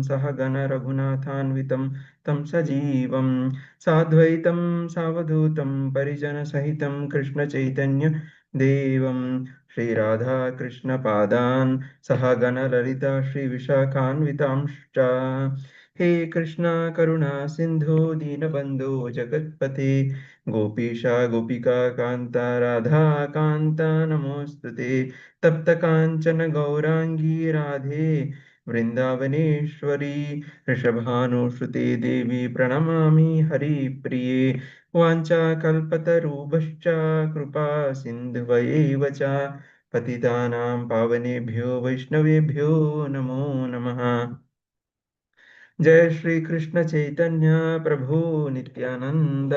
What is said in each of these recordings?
सहगण रघुनाथान्वितं तं सजीवं साद्वैतं सावधूतं परिजनसहितं कृष्णचैतन्य देवं श्रीराधा कृष्णपादान् सहगण ललिता श्रीविशाखान्वितांश्च हे कृष्णा करुणा सिन्धु दीनबन्धो जगत्पते गोपीशा गोपिका कान्ता राधा कान्ता नमोऽस्तुते तप्त काञ्चन गौराङ्गी राधे वृन्दावनेश्वरी ऋषभानुश्रुते देवी प्रणमामि हरिप्रिये वाञ्छाकल्पतरुभ्यश्च कृपा सिन्धुवैव च पतितानां पावनेभ्यो वैष्णवेभ्यो नमो नमः। जय श्री कृष्ण चैतन्य प्रभु नित्यानंद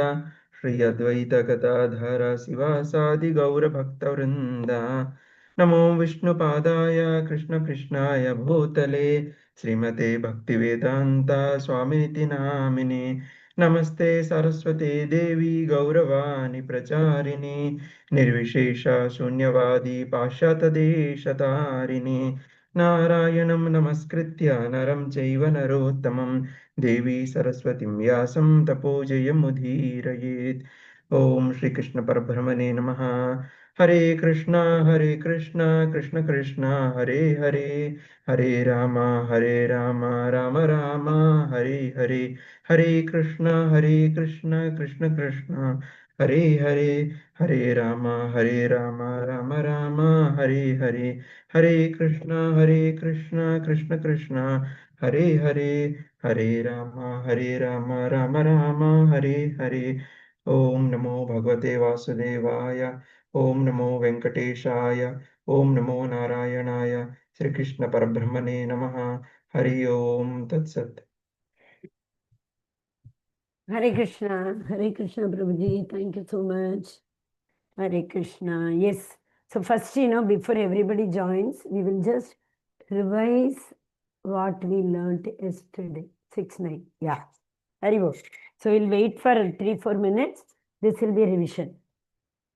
श्री अद्वैत गदाधर शिवासादि गौर भक्तवृंद नमो विष्णुपादाय कृष्ण कृष्णाय भूतले श्रीमते भक्तिवेदांता स्वामिनिति नामिने नमस्ते सरस्वते देवी गौरवाणी प्रचारिणे निर्विशेष शून्यवादी पाश्चातदेशतारिणे नारायणं नमस्कृत्य नरं चैव नरोत्तमं देवी सरस्वतीं व्यासं तपो जयमुदीरयेत्। ॐ श्रीकृष्ण परब्रह्मणे नमः। हरे कृष्णा कृष्ण कृष्ण हरे हरे हरे राम राम राम हरे हरे हरे कृष्ण कृष्ण कृष्ण हरे हरे हरे राम राम राम हरे हरे हरे कृष्ण कृष्ण कृष्ण हरे हरे हरे राम राम हरे हरे। ओम नमो भगवते वासुदेवाय ओम नमो वेंकटेशाय ओम नमो नारायणाय श्री कृष्ण परब्रह्मणे नमः। हरि ओम तत्सत्। Hare Krishna Prabhuji, thank you so much. Hare Krishna. Yes. So first, before everybody joins, we will just revise what we learnt yesterday. 6-9. Yeah. Hare Bo. So we'll wait for 3-4 minutes. This will be a revision.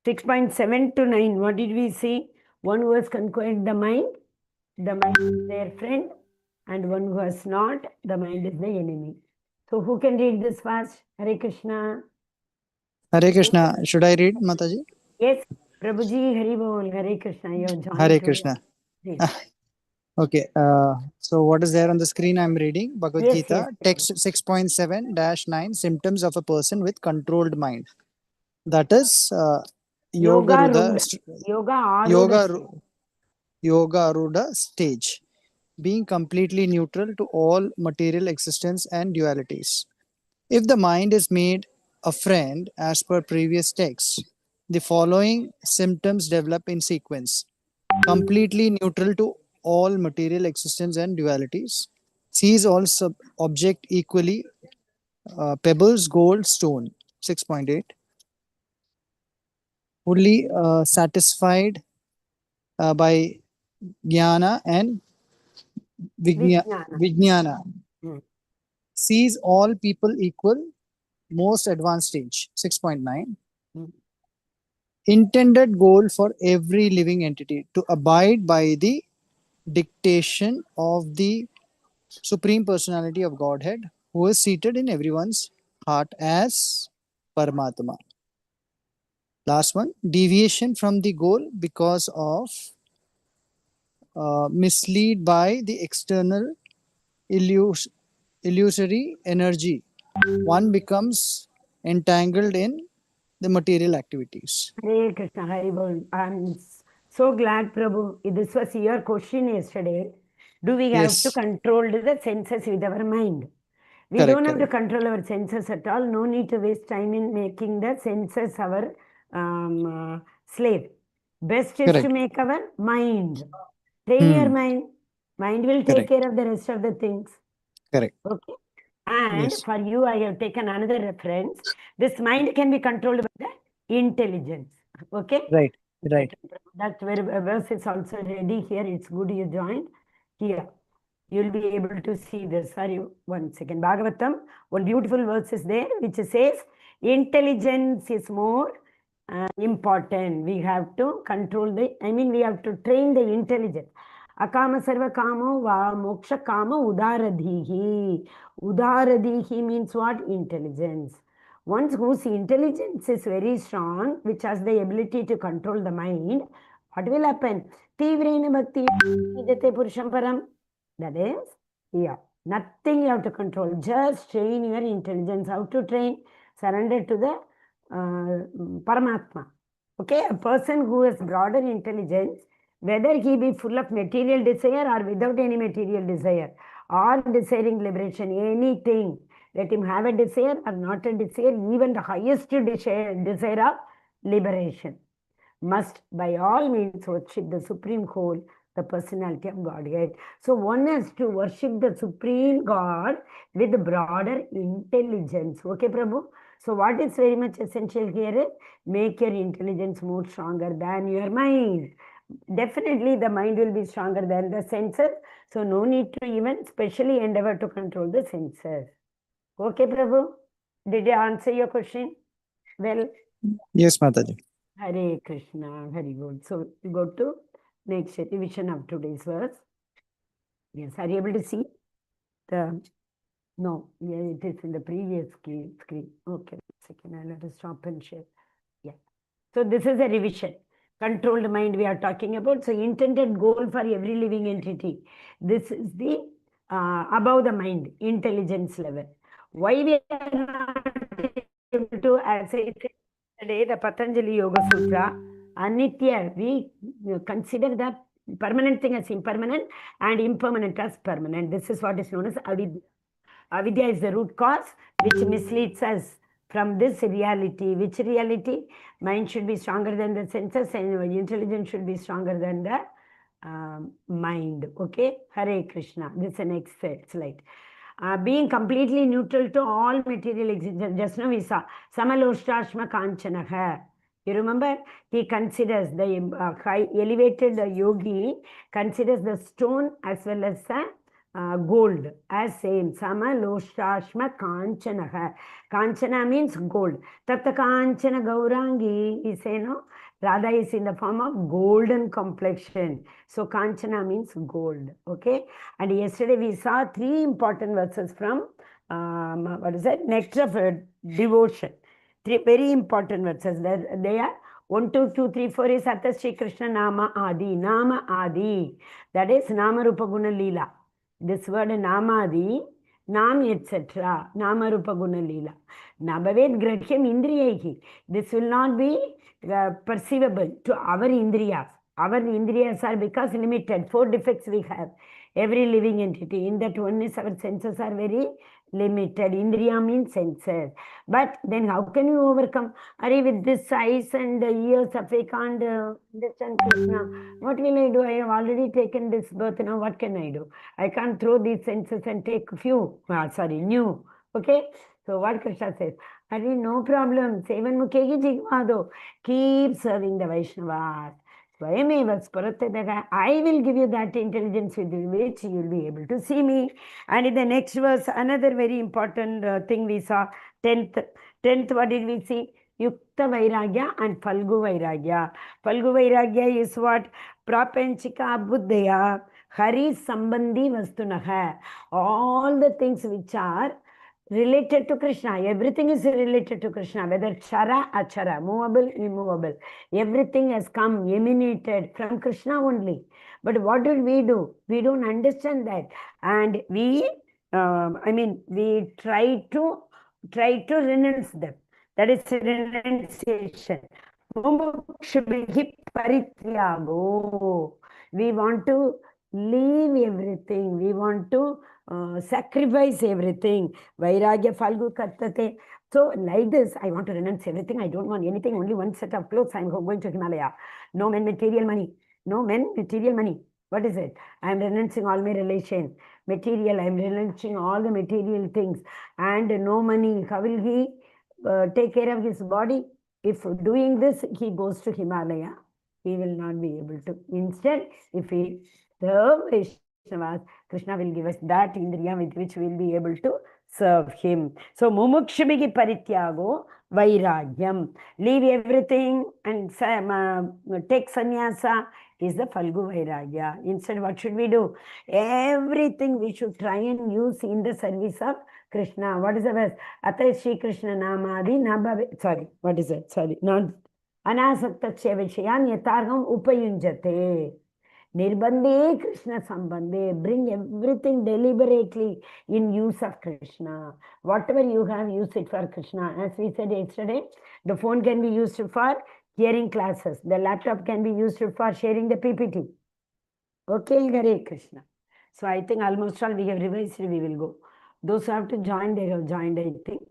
6.7 to 9. What did we see? One who has conquered the mind is their friend, and one who has not, the mind is the enemy. So who can read this fast? Hare Krishna. Hare Krishna. Should I read, Mataji? Yes, Prabhuji, Hari Bol, Hare Krishna. You have joined. Hare Krishna. Yes. Okay. So what is there on the screen? I'm reading Bhagavad Gita, text 6.7-9, symptoms of a person with controlled mind. That is Yoga Arudha stage, being completely neutral to all material existence and dualities. If the mind is made a friend as per previous text, the following symptoms develop in sequence: completely neutral to all material existence and dualities, sees all object equally, pebbles, gold, stone. 6.8, fully satisfied by jnana and vijnana, sees all people equal, most advanced stage. 6.9, intended goal for every living entity to abide by the dictation of the Supreme Personality of Godhead, who is seated in everyone's heart as Paramatma. Last one, deviation from the goal because of mislead by the external illusory energy. One becomes entangled in the material activities. Hare Krishna, Hari Bol. I'm so glad, Prabhu. This was your question yesterday. Do we have to control the senses with our mind? We don't have to control our senses at all. No need to waste time in making the senses our slave. Best is to make our mind. Train your mind. Mind will take care of the rest of the things. Correct. Okay. And for you, I have taken another reference. This mind can be controlled by the intelligence. Okay? Right. That verse is also ready here. It's good you joined. Here. You'll be able to see this. Sorry, 1 second. Bhagavatam, one beautiful verse is there which says, intelligence is more important. We have to control we have to train the intelligence. Akama sarva kamo va moksha kama udaradhihi. Udaradhihi means what? Intelligence. Once whose intelligence is very strong, which has the ability to control the mind, what will happen? Tivrena bhakti nijate purusham param. That is, yeah, nothing you have to control. Just train your intelligence. How to train? Surrender to the Paramatma. Okay, a person who has broader intelligence, whether he be full of material desire or without any material desire, or desiring liberation, anything, let him have a desire or not a desire, even the highest desire of liberation, must by all means worship the Supreme Whole, the personality of Godhead. So one has to worship the Supreme God with broader intelligence. Okay, Prabhu? So what is very much essential here is make your intelligence more stronger than your mind. Definitely the mind will be stronger than the senses. So no need to even specially endeavor to control the senses. Okay, Prabhu? Did I answer your question? Well, Yes, Mataji. Hare Krishna, very good. So we go to next revision of today's verse. Yes, are you able to see the? No, yeah, it is in the previous screen. Okay, second, I'll have to stop and share. Yeah. So this is a revision. Controlled mind we are talking about. So intended goal for every living entity. This is the above the mind, intelligence level. Why we are not able to, as I said today, the Patanjali Yoga Sutra, Anitya, we consider the permanent thing as impermanent and impermanent as permanent. This is what is known as avidya. Avidya is the root cause which misleads us from this reality. Which reality? Mind should be stronger than the senses and intelligence should be stronger than the mind. Okay? Hare Krishna. This is the next slide. Being completely neutral to all material existence. Just now we saw Samaloshtashma Kanchanaha. You remember? He considers the high elevated yogi considers the stone as well as the gold as same. Samaloshtashma Kanchanaha. Kanchana means gold. Tatta Kanchana Gaurangi is Radha is in the form of golden complexion. So Kanchana means gold. Okay. And yesterday we saw 3 important verses from what is that? Nectar of Devotion. 3 very important verses. They are 1, 2, 2, 3, 4 is Atta Shri Krishna Nama Adi. Nama Adi. That is Nama Rupa Guna Leela. This word Namadi, Nam etc. Nama Rupa Guna Leela. Nabhavet Grahyam Indriyaihi. This will not be perceivable to our Indriyas. Our Indriyas are because limited. 4 defects we have. Every living entity. In that oneness, our senses are very limited. Indriya means senses. But then how can you overcome? Are with this eyes and ears, if I can't understand Krishna, what will I do? I have already taken this birth. Now what can I do? I can't throw these senses and take new. Okay? So what Krishna says, Are no problem. Sevan Mukhegi Jigvado. Keep serving the Vaishnavas. I will give you that intelligence with which you will be able to see me. And in the next verse, another very important thing we saw, 10th, what did we see? Yukta Vairagya and Falgu Vairagya. Falgu Vairagya is what? Prapanchika Buddhaya Hari Sambandhi Vastunaha. All the things which are related to Krishna. Everything is related to Krishna, whether chara, achara, movable, immovable. Everything has come, emanated from Krishna only. But what did we do? We don't understand that. And we try to renounce them. That is renunciation. We want to leave everything. We want to sacrifice everything. Vairagya Falgu Kartate. So like this, I want to renounce everything. I don't want anything, only one set of clothes. I'm going to Himalaya. No men, material money. No men, material money. What is it? I'm renouncing all my relations. Material, I'm renouncing all the material things. And no money. How will he take care of his body? If doing this, he goes to Himalaya, he will not be able to. Instead, if he serve Vaishnavas, Krishna will give us that indriya with which we will be able to serve him. So, mumukshubhigi parityago vairagyam. Leave everything and take sannyasa is the Falgu Vairagya. Instead, what should we do? Everything we should try and use in the service of Krishna. What is the verse? Atay Shri Krishna Namadi Nabhave. Sorry, what is it? Sorry, not Anasakta Chevashayan Yatargam Upayunjate. Nirbandhe Krishna Sambandhe. Bring everything deliberately in use of Krishna. Whatever you have, use it for Krishna. As we said yesterday, the phone can be used for hearing classes. The laptop can be used for sharing the PPT. Okay, Hare Krishna. So I think almost all we have revised, we will go. Those who have to join, they have joined, I think.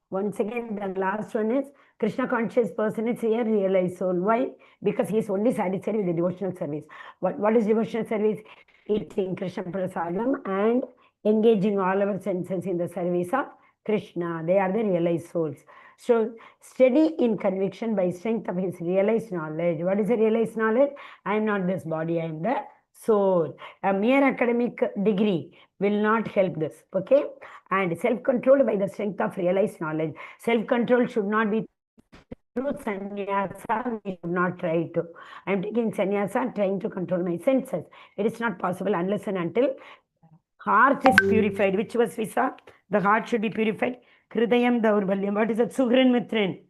Once again, the last one is Krishna conscious person is here, realized soul. Why? Because he is only satisfied with the devotional service. What is devotional service? Eating Krishna prasadam and engaging all our senses in the service of Krishna. They are the realized souls. So, steady in conviction by strength of his realized knowledge. What is the realized knowledge? I am not this body, I am the soul. A mere academic degree will not help this. Okay? And self-controlled by the strength of realized knowledge. Self-control should not be through sannyasa. We should not try to. I am taking sannyasa, trying to control my senses. It is not possible unless and until heart is purified. Which was we saw? The heart should be purified. Hridayam Daurbalyam. What is that? Sugrin Mitrin.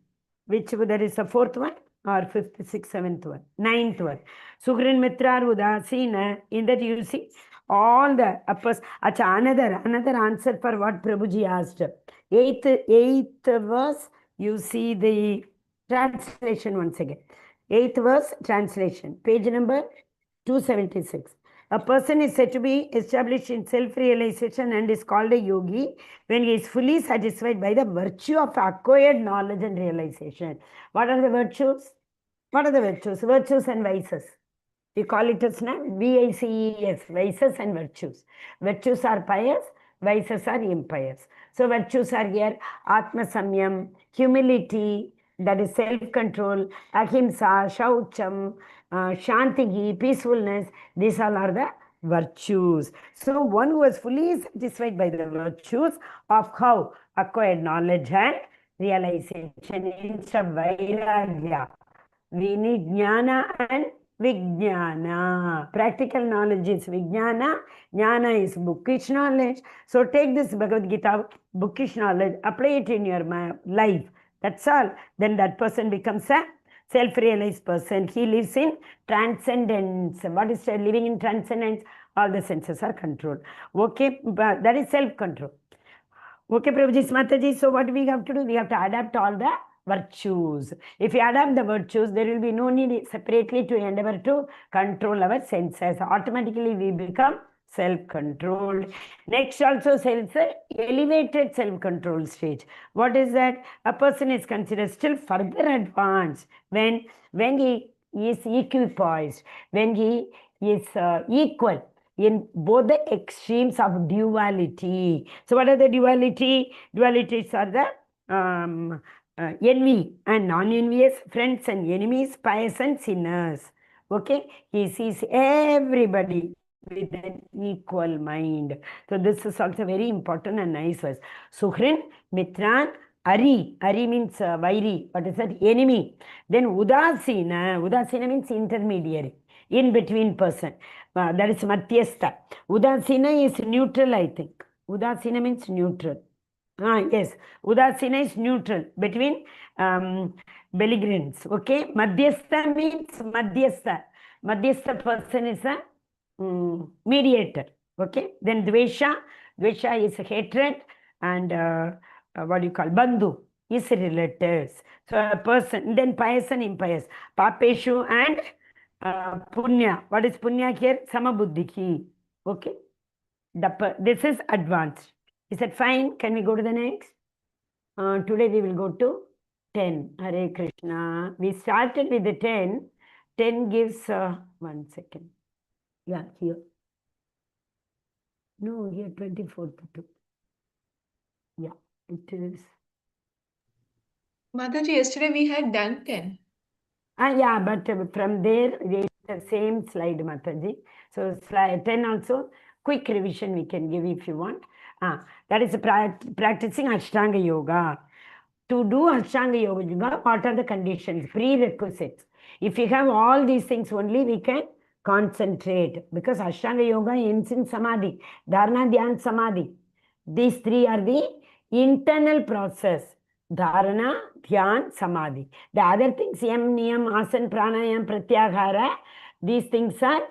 Which there is a fourth one? Or fifth, sixth, seventh one? Ninth one. Sugrin Mitra Udasina. In that you see all the uppers. Acha, another answer for what Prabhuji asked. Eighth verse, you see the translation once again. Eighth verse, translation. Page number 276. A person is said to be established in self-realization and is called a yogi when he is fully satisfied by the virtue of acquired knowledge and realization. What are the virtues? What are the virtues? Virtues and vices. We call it as VICES, vices and virtues. Virtues are pious, vices are impious. So virtues are here, Atma Samyam, humility, that is self-control, Ahimsa, Shaucham, Shanti, peacefulness. These all are the virtues. So one who is fully satisfied by the virtues of how? Acquired knowledge and realization. Instead of Vairagya, we need Jnana and Vijnana. Practical knowledge is Vijnana. Jnana is bookish knowledge. So take this Bhagavad Gita bookish knowledge, apply it in your life. That's all. Then that person becomes a self-realized person. He lives in transcendence. What is living in transcendence? All the senses are controlled. Okay, but that is self-control. Okay, Prabhuji, Mataji. So what we have to do? We have to adapt all the virtues. If we adapt the virtues, there will be no need separately to endeavor to control our senses. Automatically we become self-controlled. Next also elevated self-control stage. What is that? A person is considered still further advanced when he is equipoised, when he is equal in both the extremes of duality. So what are the duality? Dualities are the envy and non-envious, friends and enemies, pious and sinners. Okay, he sees everybody with an equal mind. So this is also very important and nice verse. Suhrin, Mitran, Ari. Ari means Vairi. What is that? Enemy. Then Udasina. Udasina means intermediary, in between person. That is Madhyastha. Udasina is neutral, I think. Udasina means neutral. Yes, Udasina is neutral between belligerents. Okay, Madhyastha means Madhyastha. Madhyastha person is a mediator. Okay, then Dvesha. Dvesha is hatred, and what do you call? Bandhu is relatives. So a person, then pious and impious. Papeshu and Punya. What is Punya here? Samabuddhiki. Okay, this is advanced. Is that fine? Can we go to the next? Today we will go to 10. Hare Krishna. We started with the 10. 10 gives, 1 second. Yeah, here. No, here 24 to 2. Yeah, it is. Mataji, yesterday we had done 10. Yeah, but from there, it's the same slide, Mataji. So slide 10 also, quick revision we can give if you want. That is practicing Ashtanga Yoga. To do Ashtanga Yoga, what are the conditions, prerequisites? If we have all these things only, we can concentrate. Because Ashtanga Yoga ends in Samadhi. Dharana, Dhyan, Samadhi. These three are the internal process. Dharana, Dhyan, Samadhi. The other things, Yam, Niyam, Asan, Pranayam, Pratyahara, these things are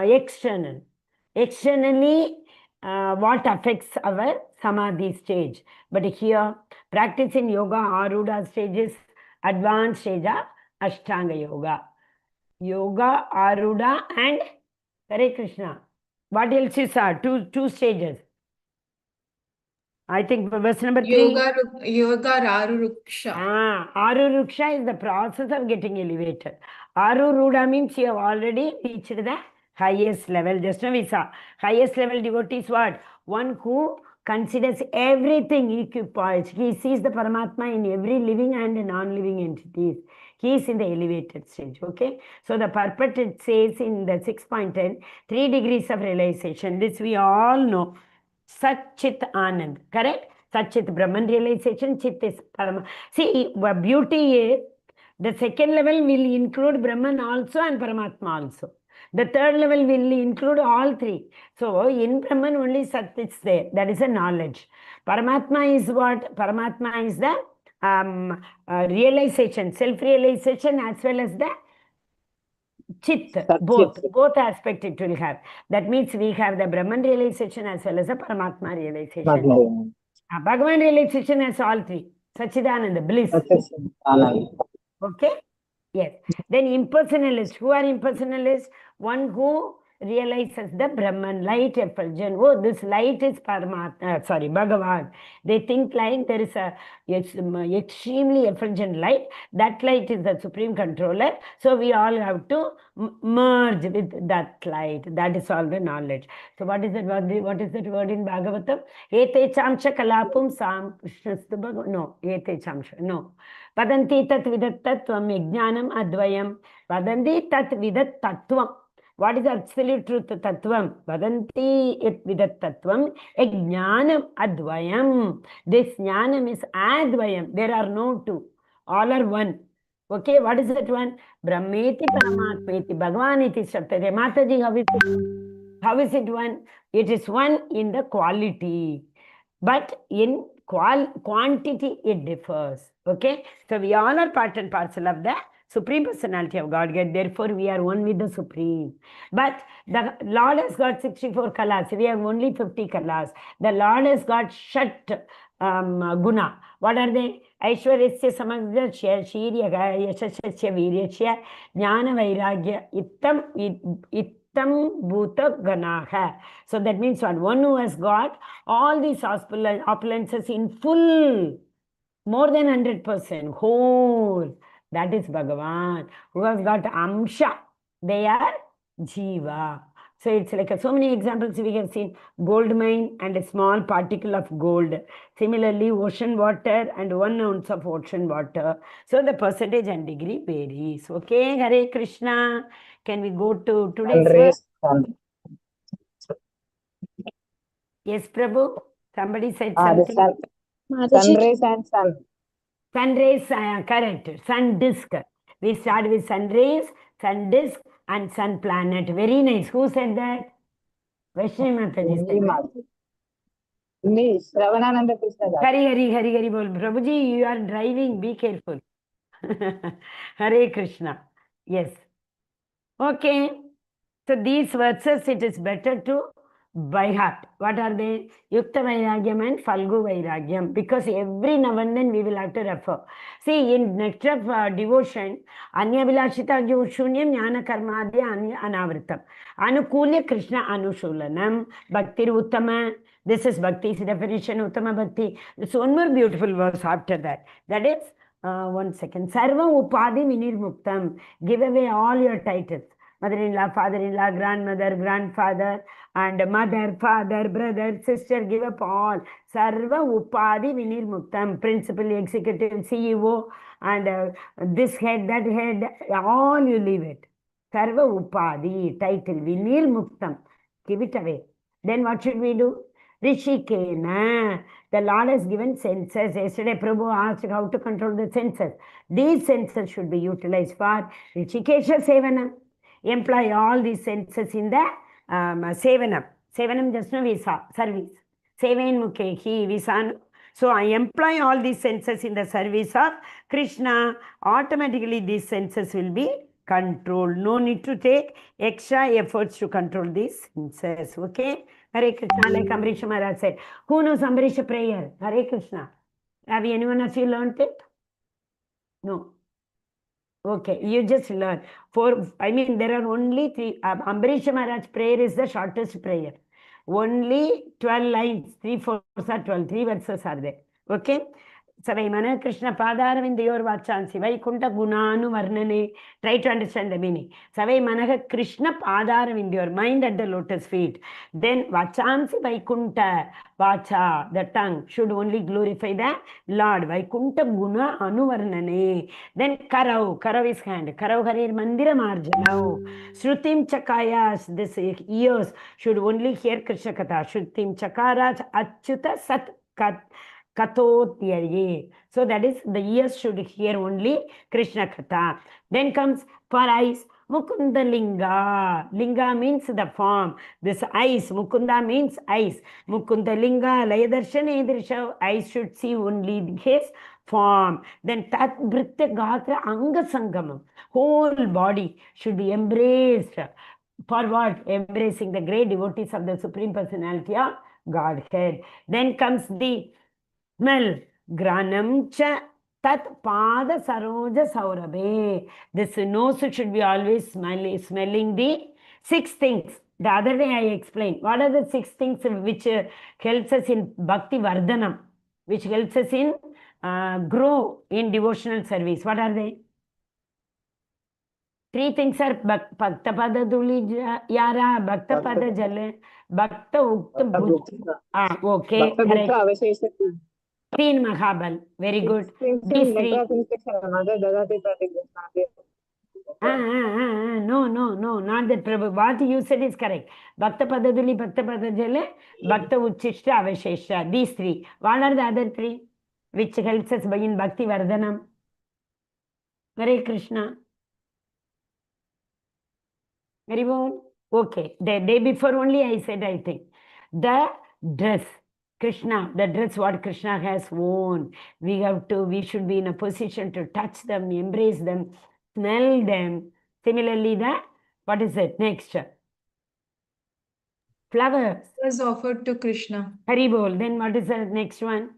external. Externally, what affects our Samadhi stage. But here, practicing yoga, Arudha stage is advanced stage of Ashtanga Yoga. Yoga, Arudha and Hare Krishna. What else is two stages? I think verse number 3. Yoga Raruruksha. Aruruksha is the process of getting elevated. Arurudha means you have already reached the highest level. Just now we saw. Highest level devotee is what? One who considers everything equipoised. He sees the Paramatma in every living and non-living entities. He is in the elevated stage. Okay. So the purport, it says in the 6.10, 3 degrees of realization. This we all know. Sat Chit Anand, correct? Sat Chit Brahman realization, Chit is Parama. See, beauty is the second level will include Brahman also and Paramatma also. The third level will include all three. So in Brahman only Sat is there. That is a knowledge. Paramatma is what? Paramatma is the realization, self-realization as well as the Chit, both aspects it will have. That means we have the Brahman realization as well as the Paramatma realization. Bhagavan realization has all three. Sachidananda, bliss. Okay? Yes. Then impersonalist. Who are impersonalists? One who realizes the Brahman, light effulgence. Oh, this light is Bhagavan. They think like there is a extremely effulgent light. That light is the supreme controller. So we all have to merge with that light. That is all the knowledge. So what is that word? What is that word in Bhagavatam? Ete chamsha kalapum sam krishnastu bhagavan. No, ete chamsha. No. Vadanti tat vidat tattvam yajnanam advayam. Vadanti tat vidat tattvam. What is absolute truth? Tattvam. Vadanti it vidat tattvam. Jnanam advayam. This jnanam is advayam. There are no two. All are one. Okay, what is that one? Brahmeti Paramatmeti. Bhagavan iti Shabtate. Mataji, how is it? How is it one? It is one in the quality. But in quantity, it differs. Okay, so we all are part and parcel of the Supreme Personality of Godhead. Therefore, we are one with the Supreme. But the Lord has got 64 kalas. We have only 50 kalas. The Lord has got Shat Guna. What are they? Aishwaryasya Samagrasya Shiryaga Yashasya Viryasya Jnana Vairagya Ittam Bhuta Ganaha. So that means what? One who has got all these opulences in full, more than 100%, whole. That is Bhagavan. Who has got Amsha. They are Jiva. So it's like so many examples we have seen. Gold mine and a small particle of gold. Similarly, ocean water and 1 ounce of ocean water. So the percentage and degree varies. Okay, Hare Krishna. Can we go to today's verse? Yes, Prabhu. Somebody said something. Sun rays and sun. Sun rays, correct. Sun disk. We start with sun rays, sun disk, and sun planet. Very nice. Who said that? Vaishnavi Mataji said that. Me, Shravanananda Krishna. Hari bol. Prabhuji, you are driving. Be careful. Hare Krishna. Yes. Okay. So these verses, it is better to by heart. What are they? Yukta Vairagyam and Falgu Vairagyam. Because every now and then we will have to refer. See, in nectar of devotion, Anya Vilashita Shunyam Jnana Karmadya Anya Anavritam. Anukulya Krishna Anushulanam. Bhakti Uttama. This is Bhakti's definition, Uttama Bhakti. There's one more beautiful verse after that. That is, one second. Sarva Upadi Vinirmuktam. Give away all your titles. Mother-in-law, father-in-law, grandmother, grandfather, and mother, father, brother, sister, give up all. Sarva Upadi Vinirmuktam. Principal, executive, CEO, and this head, that head, all you leave it. Sarva Upadi, title, Vinirmuktam. Give it away. Then what should we do? Rishikena. The Lord has given senses. Yesterday, Prabhu asked how to control the senses. These senses should be utilized for Rishikesha Sevanam. Employ all these senses in the Sevanam. Sevanam just no visa, service. Seven Mukehi, visa. So I employ all these senses in the service of Krishna. Automatically these senses will be controlled. No need to take extra efforts to control these senses. Okay? Hare Krishna, like Amrish Maharaj said. Who knows Amrish prayer? Hare Krishna. Have anyone of you learned it? No. Okay, you just learn. There are only three. Amrish Maharaj prayer is the shortest prayer. Only 12 lines, 3 4s are 12, 3 verses are there. Okay? Savai Mana Krishna Padaravindayor Vachansi Vaikunta Gunanu Varnane. Try to understand the meaning. Savai Mana Krishna Padaravindayor, mind at the lotus feet. Then Vachansi Vaikunta, Vacha, the tongue, should only glorify the Lord. Vaikunta Guna Anuvarnane. Then Karau, Karau is hand. Karau Harir Mandira Marjanau. Shrutim Chakayas, this ears should only hear Krishna Katha. Shrutim Chakaraj Achyuta Sat Kat. Katotyaye. So that is the ears should hear only Krishna Katha. Then comes for eyes, Mukunda Linga. Linga means the form. This eyes, Mukunda means eyes. Mukunda Linga, Layadarshan Edrisha, eyes should see only his form. Then Tat Britya Gatra Anga Sangamam. Whole body should be embraced. For what? Embracing the great devotees of the Supreme Personality of Godhead. Then comes the smell. Granam cha tat pada saroja saurabe. This nose should be always smelling the 6 things. The other day I explained. What are the 6 things which helps us in Bhakti Vardhanam? Which helps us in grow in devotional service. What are they? 3 things are Bhakta Pada Duli Yara, Bhakta Pada Jale, Bhakta Ukta. Okay, correct. 3 Mahabal. Very good. These 3. No, not that Prabhu. What you said is correct. Bhakta Padaduli, Bhakta Padajale, Bhakta Uchishta, Avashesha. These 3. What are the other 3? Which helps us in Bhakti Vardhanam? Hare Krishna. Very well. Okay. The day before only I said, I think. The dress. Krishna, the dress what Krishna has worn. We should be in a position to touch them, embrace them, smell them. Similarly, what is it? Next. Flowers. Was offered to Krishna. Haribol. Then what is the next one?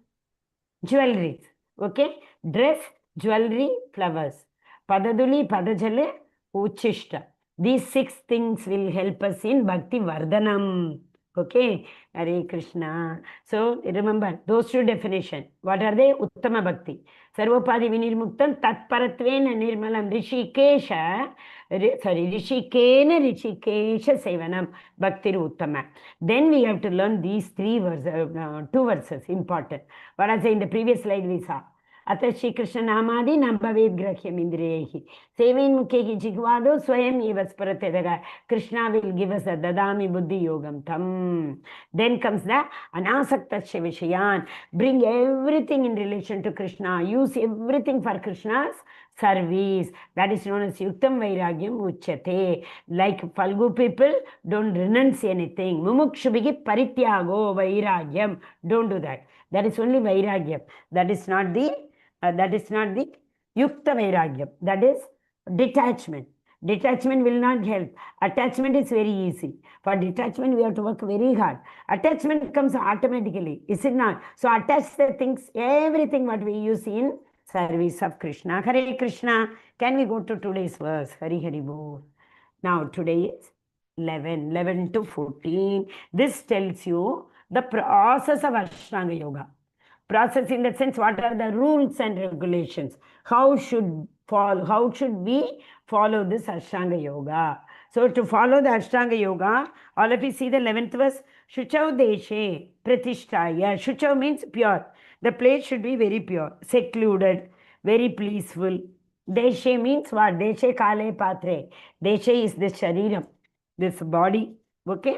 Jewelry. Okay. Dress, jewelry, flowers. Padaduli, Padajale, Uchishta. These 6 things will help us in Bhakti Vardhanam. Okay, Hare Krishna. So remember those 2 definitions. What are they? Uttama Bhakti. Sarvopadi Vinirmuktam Tatparatvena Nirmalam Rishikesha. Rishikena Rishikesha Sevanam Bhakti Uttama. Then we have to learn these 2 verses. Important. What I say in the previous slide we saw. Ata Shri Krishna Namadi Nambhaved Grahyam Indriyehi. Sevain Mukhehi Jigvado Swayam Evasparatadaga. Krishna will give us a Dadami Buddhi Yogam Tam. Then comes the Anasakta Vishayan. Bring everything in relation to Krishna. Use everything for Krishna's service. That is known as Yuktam Vairagyam Uchyate. Like Falgu people, don't renounce anything. Mumukshubhigi Parityago Vairagyam. Don't do that. That is only Vairagyam. That is not the Yukta Vairagyam. That is detachment. Detachment will not help. Attachment is very easy. For detachment, we have to work very hard. Attachment comes automatically. Is it not? So attach the things, everything what we use in service of Krishna. Hare Krishna. Can we go to today's verse? Hari Hari Bol. Now today is 11 to 14. This tells you the process of Ashtanga Yoga. Process in the sense, what are the rules and regulations? How should we follow this Ashtanga Yoga? So to follow the Ashtanga Yoga, all of you see the 11th verse. Shuchau Deshe Pratishtaya. Shuchau means pure. The place should be very pure, secluded, very peaceful. Deshe means what? Deshe Kale Patre. Deshe is this Shariram, this body. Okay?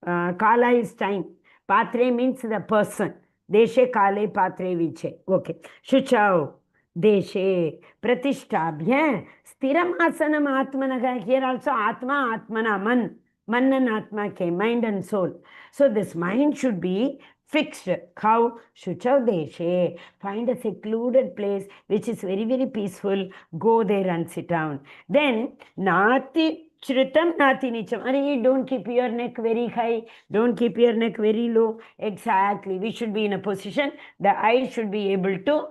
Kala is time. Patre means the person. Deshe kale patre viche. Okay. Shuchau. Deshe. Pratishtabhya. Stiram asanam atmanaga. Here also atma, atmana, man. Man and atma came, mind and soul. So this mind should be fixed. How? Shuchau deshe. Find a secluded place which is very, very peaceful. Go there and sit down. Then, nati Shritam nati nicham. Are don't keep your neck very high. Don't keep your neck very low. Exactly. We should be in a position. The eye should be able to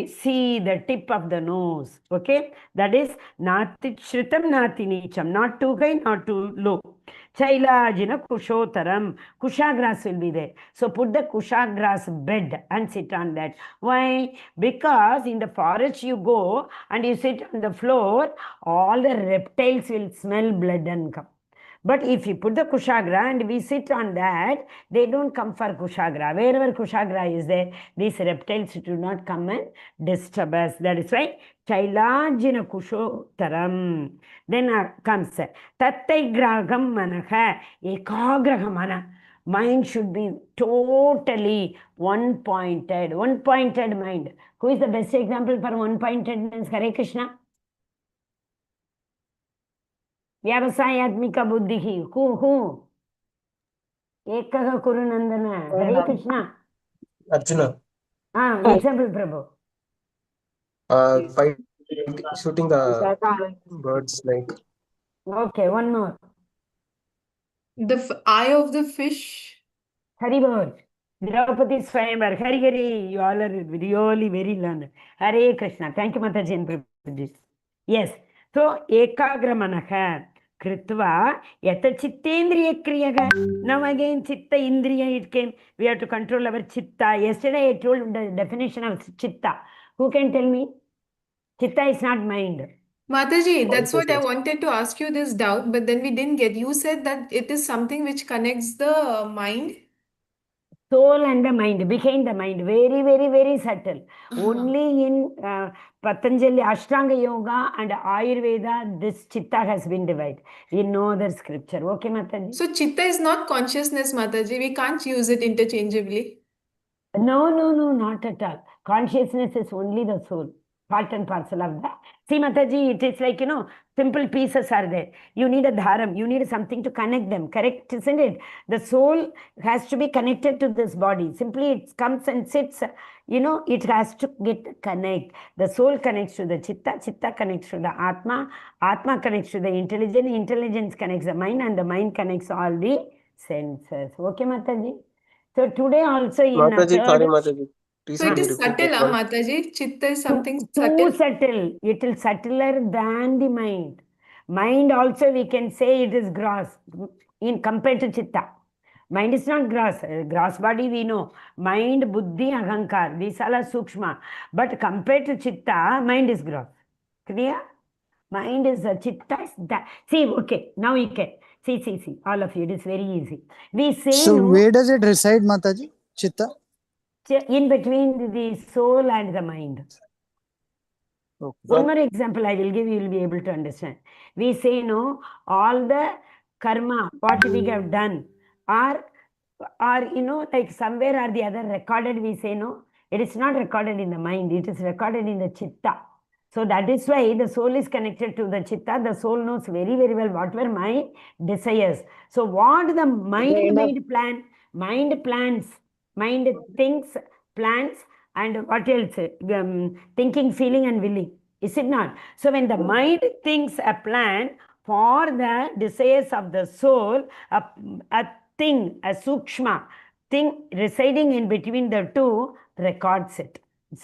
see the tip of the nose. Okay. That is nati shritam nati nicham. Not too high, not too low. Chailajina kushotaram. Kusha grass will be there. So put the kusha grass bed and sit on that. Why? Because in the forest you go and you sit on the floor, all the reptiles will smell blood and come. But if you put the kushagra and we sit on that, they don't come for kushagra. Wherever kushagra is there, these reptiles do not come and disturb us. That is why chailajina kushotaram. Then comes tattaigraham manaha ekagraham. Mind should be totally one-pointed mind. Who is the best example for one-pointedness? Hare Krishna. Vyavasayatmika buddhihi. Who? Ekaha Kurunandana. Hare Krishna. Arjuna, Example, Prabhu. fight, shooting the Vishaka. birds like Okay, one more. The eye of the fish. Haribol. Draupadi Swayamvar. Hari. You all are really very learned. Hare Krishna. Thank you, Mataji and Prabhuji. Yes. So, ekagramanaha kritva yata chittendriya kriyaga. Now again, chitta indriya it came. We have to control our chitta. Yesterday I told the definition of chitta. Who can tell me? Chitta is not mind. Mataji, that's what I consciousness. wanted to ask you this doubt, but then we didn't get. You said that it is something which connects the mind. Soul and the mind, behind the mind, very, very, very subtle. Only in Patanjali Ashtanga Yoga and Ayurveda, this chitta has been divided. In no other scripture. Okay, Mataji? So chitta is not consciousness, Mataji. We can't use it interchangeably. No, not at all. Consciousness is only the soul, part and parcel of that. See, Mataji, it is like, simple pieces are there. You need a dharam, you need something to connect them, correct, isn't it? The soul has to be connected to this body. Simply it comes and sits, it has to get connect. The soul connects to the chitta, chitta connects to the atma, atma connects to the intelligence connects the mind, and the mind connects all the senses. Okay, Mataji? So today also in Mataji, sorry, third, Mataji. Please So it can you is repeat subtle, that one? Mataji. Chitta is something too subtle. subtle. It is subtler than the mind. Mind also we can say it is gross in compared to chitta. Mind is not gross. Gross body we know. Mind, buddhi, ahankar. These all are sukshma. But compared to chitta, mind is gross. Clear? Mind is a chitta is that. See, okay, now you can. See, all of you, it is very easy. We say So no. where does it reside, Mataji? Chitta? In between the soul and the mind. Okay. One more example I will give, you will be able to understand. We say no, all the karma, what we have done, are like somewhere or the other recorded, we say no. It is not recorded in the mind, it is recorded in the chitta. So that is why the soul is connected to the chitta. The soul knows very, very well what were my desires. So what the mind made plan, mind plans, mind thinks, plans, and what else? Thinking, feeling, and willing. Is it not? So when the mind thinks a plan for the desires of the soul, a thing, a sukshma thing residing in between the two records it.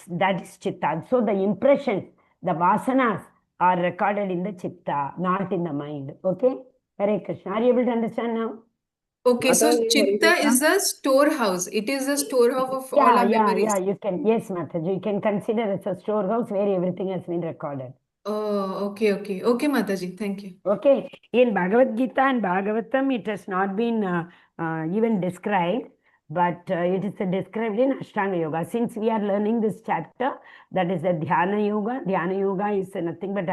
That is chitta. So the impressions, the vasanas are recorded in the chitta, not in the mind. Okay? Hare Krishna. Are you able to understand now? Okay, so Mataji, chitta Hare is the storehouse. It is the storehouse of all Yeah, our memories. you can. Yes, Mataji, you can consider it a storehouse where everything has been recorded. Oh, okay. Okay, Mataji. Thank you. Okay, in Bhagavad Gita and Bhagavatam, it has not been even described, but it is described in Ashtanga Yoga. Since we are learning this chapter, that is the Dhyana Yoga. Dhyana Yoga is nothing but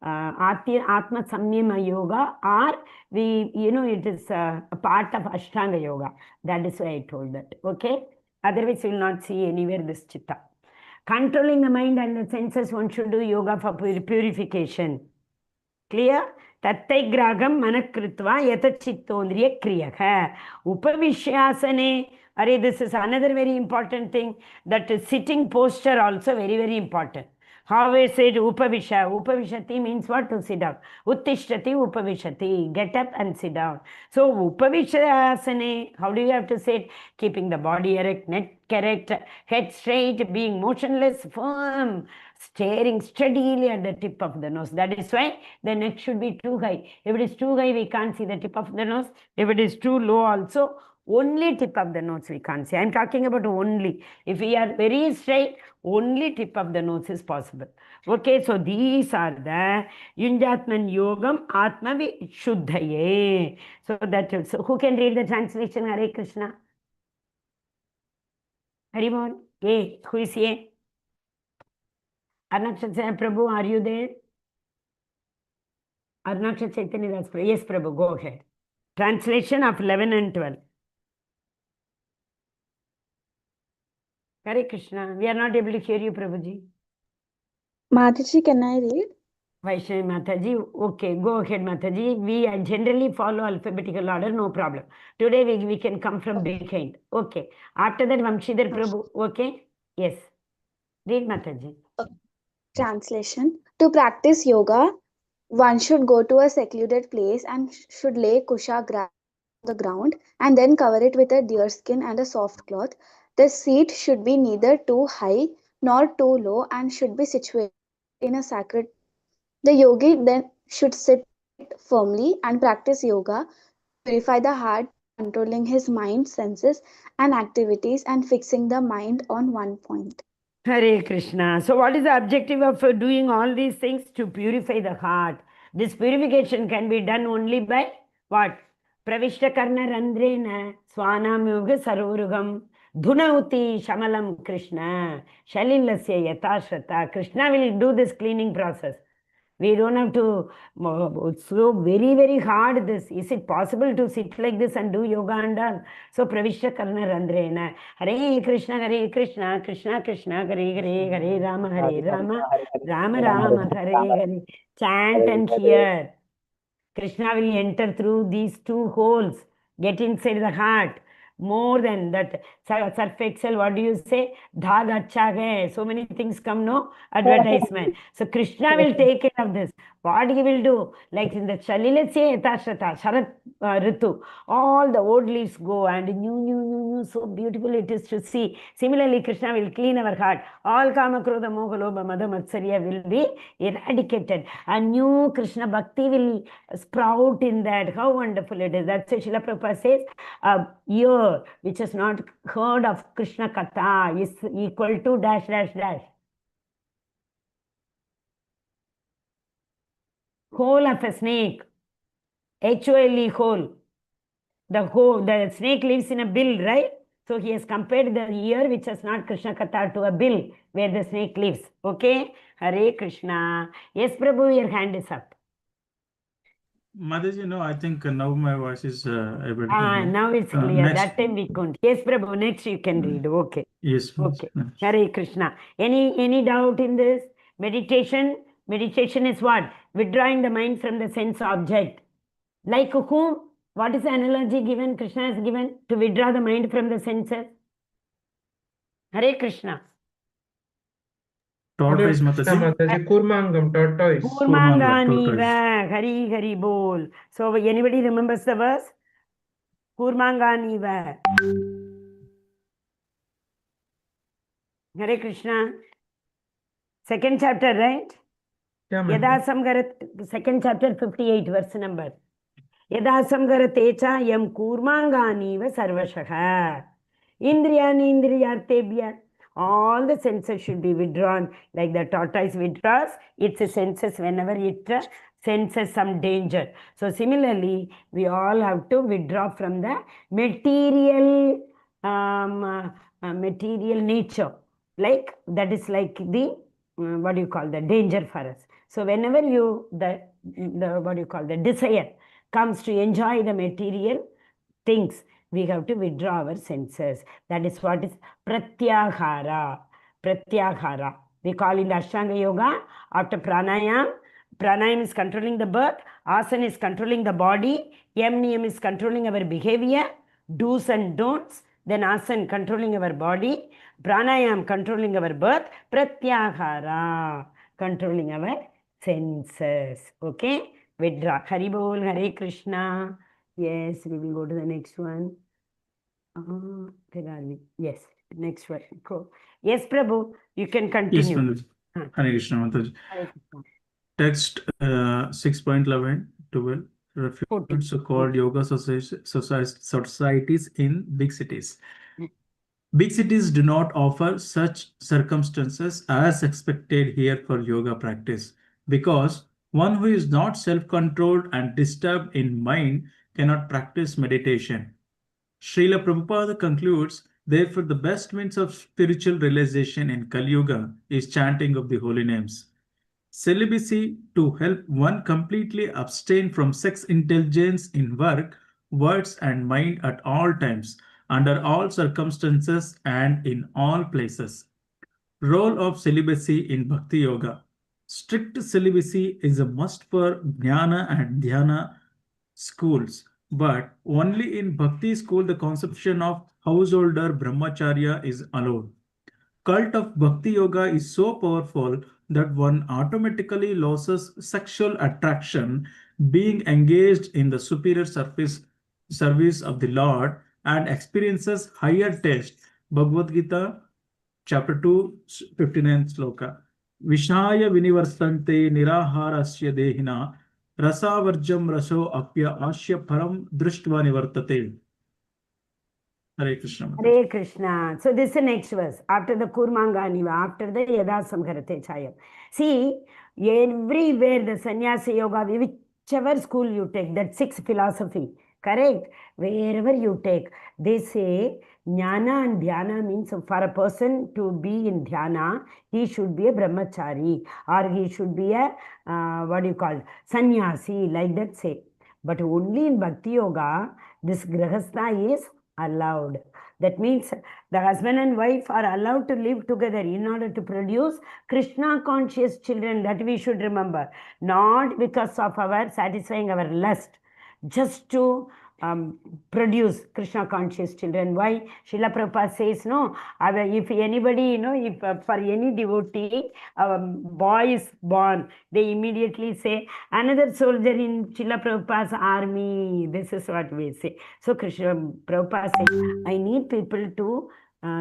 Atma Samyama Yoga, or it is a part of Ashtanga Yoga. That is why I told that. Okay? Otherwise, you will not see anywhere this chitta. Controlling the mind and the senses, one should do yoga for purification. Clear? Tattaigragam manakritva yatachittondriya kriyaha. Upavishyasane. This is another very important thing. That sitting posture also very, very important. How we say upavisha? Upavishati means what? To sit down. Uttishtati upavishati. Get up and sit down. So upavishyasane, how do you have to sit? Keeping the body erect, neck correct, head straight, being motionless, firm, staring steadily at the tip of the nose. That is why the neck should be too high. If it is too high, we can't see the tip of the nose. If it is too low also, only tip of the nose we can't see. I'm talking about only. If we are very straight, only tip of the nose is possible. Okay, so these are the Yunjatman Yogam Atma Vishuddhaye. So who can read the translation? Hare Krishna. Haribol. A. Who is A? Arnaksha Prabhu, are you there? Arnaksha Chaitanya Das Prabhu. Yes, Prabhu, go ahead. Translation of 11 and 12. Hare Krishna. We are not able to hear you, Prabhuji. Mataji, can I read? Vaishnavi Mataji. Okay, go ahead, Mataji. We generally follow alphabetical order, no problem. Today we can come from behind. Okay. After that, Vamshidhar Prabhu. Okay? Yes. Read, Mataji. Translation. To practice yoga, one should go to a secluded place and should lay kusha grass on the ground and then cover it with a deer skin and a soft cloth. The seat should be neither too high nor too low and should be situated in a sacred. The yogi then should sit firmly and practice yoga, purify the heart, controlling his mind, senses, and activities, and fixing the mind on one point. Hare Krishna. So what is the objective of doing all these things? To purify the heart. This purification can be done only by what? Pravishta karna randrena swanam yoga sarurugam dhunauti shamalam Krishna shalilasya yatashrata. Krishna will do this cleaning process. We don't have to, it's so very, very hard this. Is it possible to sit like this and do yoga and all? So, Pravishya Karna Randrena. Hare Krishna, Krishna Krishna, Hare Hare, Hare Rama, Rama Rama, Hare Hare. Chant and hear. Krishna will enter through these two holes, get inside the heart. More than that, Surf Excel, what do you say? Dhag acha hai. So many things come, no? Advertisement. So Krishna will take care of this. What he will do? Like in the Chalilasya Yatashata, Sharat Ritu, all the old leaves go and new, so beautiful it is to see. Similarly, Krishna will clean our heart. All Kama, Krodha, Moha, Lobha, Mada, Matsarya will be eradicated. A new Krishna Bhakti will sprout in that. How wonderful it is. That's why Srila Prabhupada says, a ear which has not heard of Krishna Katha is equal to dash, dash, dash. Hole of a snake. H-O-L-E, hole. The snake lives in a bill, right? So he has compared the ear which has not Krishna Katha to a bill where the snake lives. Okay? Hare Krishna. Yes, Prabhu, your hand is up. Mataji, no, I think now my voice is able to hear me. Now it's clear. Next. That time we couldn't. Yes, Prabhu, next you can read. Okay. Yes. Okay. Yes. Hare Krishna. Any doubt in this? Meditation is what? Withdrawing the mind from the sense object. Like whom? What is the analogy given? Krishna has given to withdraw the mind from the senses. Hare Krishna. Tortoise, Mataji. Mataji, Kurmangam, tortoise. Kurmanganiva. Hari Hari Bol. So anybody remembers the verse? Kurmanganiva. Hare Krishna. Second chapter, right? Yeah, Yada Samgarat, second chapter, 58, verse number. Yada Samgaratecha yam kurmanganiva sarvashaha. Indriyani indriyartebhya. All the senses should be withdrawn. Like the tortoise withdraws its senses whenever it senses some danger. So similarly, we all have to withdraw from the material nature. Like that is like the what do you call the danger for us. So whenever the what do you call, the desire comes to enjoy the material things, we have to withdraw our senses. That is what is pratyahara. Pratyahara. We call in the Ashtanga Yoga, after pranayam, pranayam is controlling the birth, asana is controlling the body, yam niyam is controlling our behavior, do's and don'ts, then asana controlling our body, pranayam controlling our birth, pratyahara controlling our senses. Okay? Withdraw. Hari Bol, Hare Krishna. Yes, we will go to the next one. Where are we? Yes, next one. Go. Yes, Prabhu, you can Yes, continue. Mataji. Hare Krishna, Mataji. Hare Krishna. Text 6.11, 12. 14. Refute so-called yoga societies in big cities. Big cities do not offer such circumstances as expected here for yoga practice, because one who is not self-controlled and disturbed in mind cannot practice meditation. Srila Prabhupada concludes, therefore the best means of spiritual realization in Kali Yuga is chanting of the holy names. Celibacy to help one completely abstain from sex indulgence in work, words and mind at all times, under all circumstances and in all places. Role of celibacy in Bhakti Yoga. Strict celibacy is a must for Jnana and Dhyana schools, but only in Bhakti school the conception of householder brahmacharya is allowed. Cult of Bhakti Yoga is so powerful that one automatically loses sexual attraction being engaged in the superior service of the Lord and experiences higher taste. Bhagavad Gita, chapter 2, 59th sloka. Vishaya vinivartante niraharasya dehina rasavarjam raso apya asya param drishtva nivartate. Hare Krishna. Hare Krishna. So this is the next verse. After the Kurmanganiva, after the Yada Samharate Chayam. See, everywhere the Sannyasa Yoga, whichever school you take, that 6 philosophy, correct? Wherever you take, they say Jnana and Dhyana means for a person to be in Dhyana, he should be a brahmachari or he should be a, what do you call, sannyasi, like that say. But only in Bhakti Yoga, this grahastha is allowed. That means the husband and wife are allowed to live together in order to produce Krishna conscious children, that we should remember. Not because of our satisfying our lust, just to produce Krishna conscious children. Why? Srila Prabhupada says, no, if anybody, if for any devotee, a boy is born, they immediately say, another soldier in Srila Prabhupada's army. This is what we say. So Krishna Prabhupada says, I need people to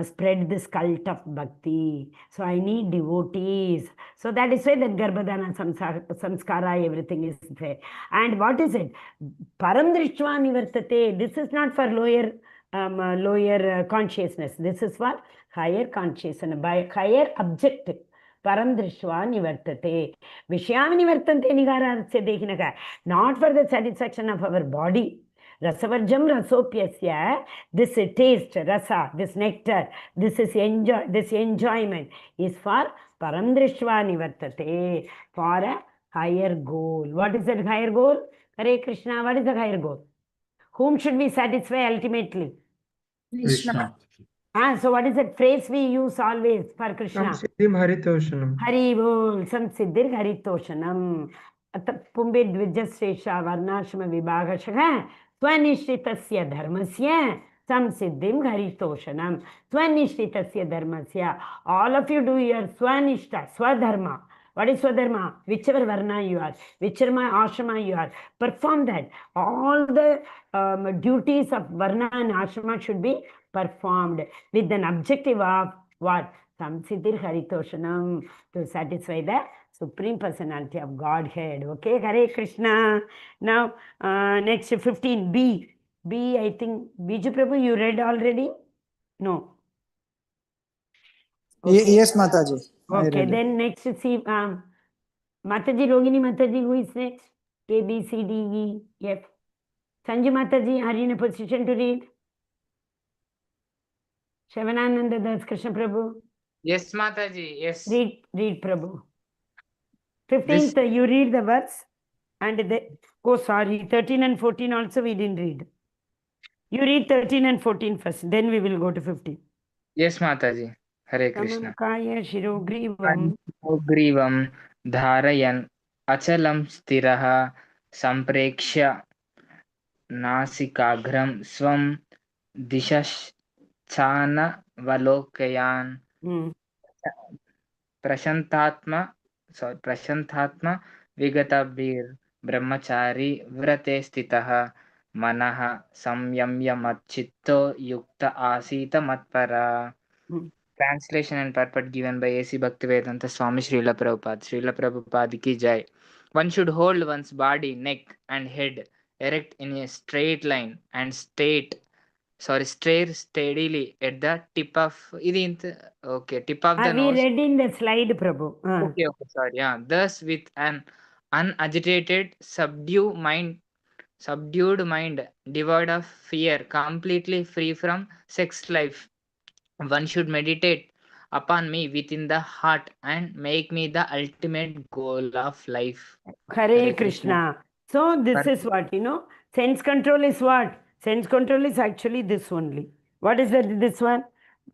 spread this cult of bhakti. So I need devotees. So that is why that Garbhadana samskara, everything is there. And what is it? Param drishtva nivartate. This is not for lower consciousness. This is for higher consciousness, by higher objective. Param drishtva nivartate. Vishyam nivartante nigarasya dehinaka. Not for the satisfaction of our body. Rasavarjam rasopyasya, this taste, rasa, this nectar, this enjoyment is for param drishtva nivartate, for a higher goal. What is that higher goal? Hare Krishna, what is the higher goal? Whom should we satisfy ultimately? Krishna. So what is that phrase we use always for Krishna? Samsiddhim haritoshanam. Hari bol, samsiddhir haritoshanam. Pumbe dvijasresha varnashama vibhagashaka Swanishritasya dharmasya samsiddhim haritoshanam. Swanishritasya dharmasya. All of you do your swanishta, swadharma. What is swadharma? Whichever varna you are, whichever ashrama you are, perform that. All the duties of varna and ashrama should be performed with an objective of what? Samsiddhir haritoshanam, to satisfy the Supreme Personality of Godhead. Okay, Hare Krishna. Now, next 15, B. B, I think, Biju Prabhu, you read already? No. Okay. Yes, Mataji. I Okay, read it. then next, see, Mataji, Rogini Mataji, who is next? A, B, C, D, E, F. Sanju Mataji, are you in a position to read? Shavanananda Das Krishna Prabhu. Yes, Mataji. Yes. Read Prabhu. 15th, you read the verse. And oh, sorry, 13 and 14 also we didn't read. You read 13 and 14 first, then we will go to 15. Yes, Mataji. Hare Tamam Krishna. kaya shirogrivam. ग्रीवं धारयन् अचलं स्थिरः सम्प्रेक्ष्य नासिकाग्रं स्वं दिशश्चानवलोकयान् Hmm. प्रशान्तात्मा विगतभिर्ब्रह्मचारी व्रते स्थितः मनः संयम्य मच्चित्तो युक्त आसीत मत्परा. Hmm. Translation and purport given by A.C. Bhaktivedanta Swami Srila Prabhupada. Srila Prabhupada ki jai. One should hold one's body, neck and head erect in a straight line and stare steadily at the tip of tip of the We nose. read in the slide, Prabhu. Okay, sorry. Yeah. Thus, with an unagitated, subdued mind, devoid of fear, completely free from sex life, one should meditate upon me within the heart and make me the ultimate goal of life. Hare Krishna. So this is what, sense control is what? Sense control is actually this only. What is this one?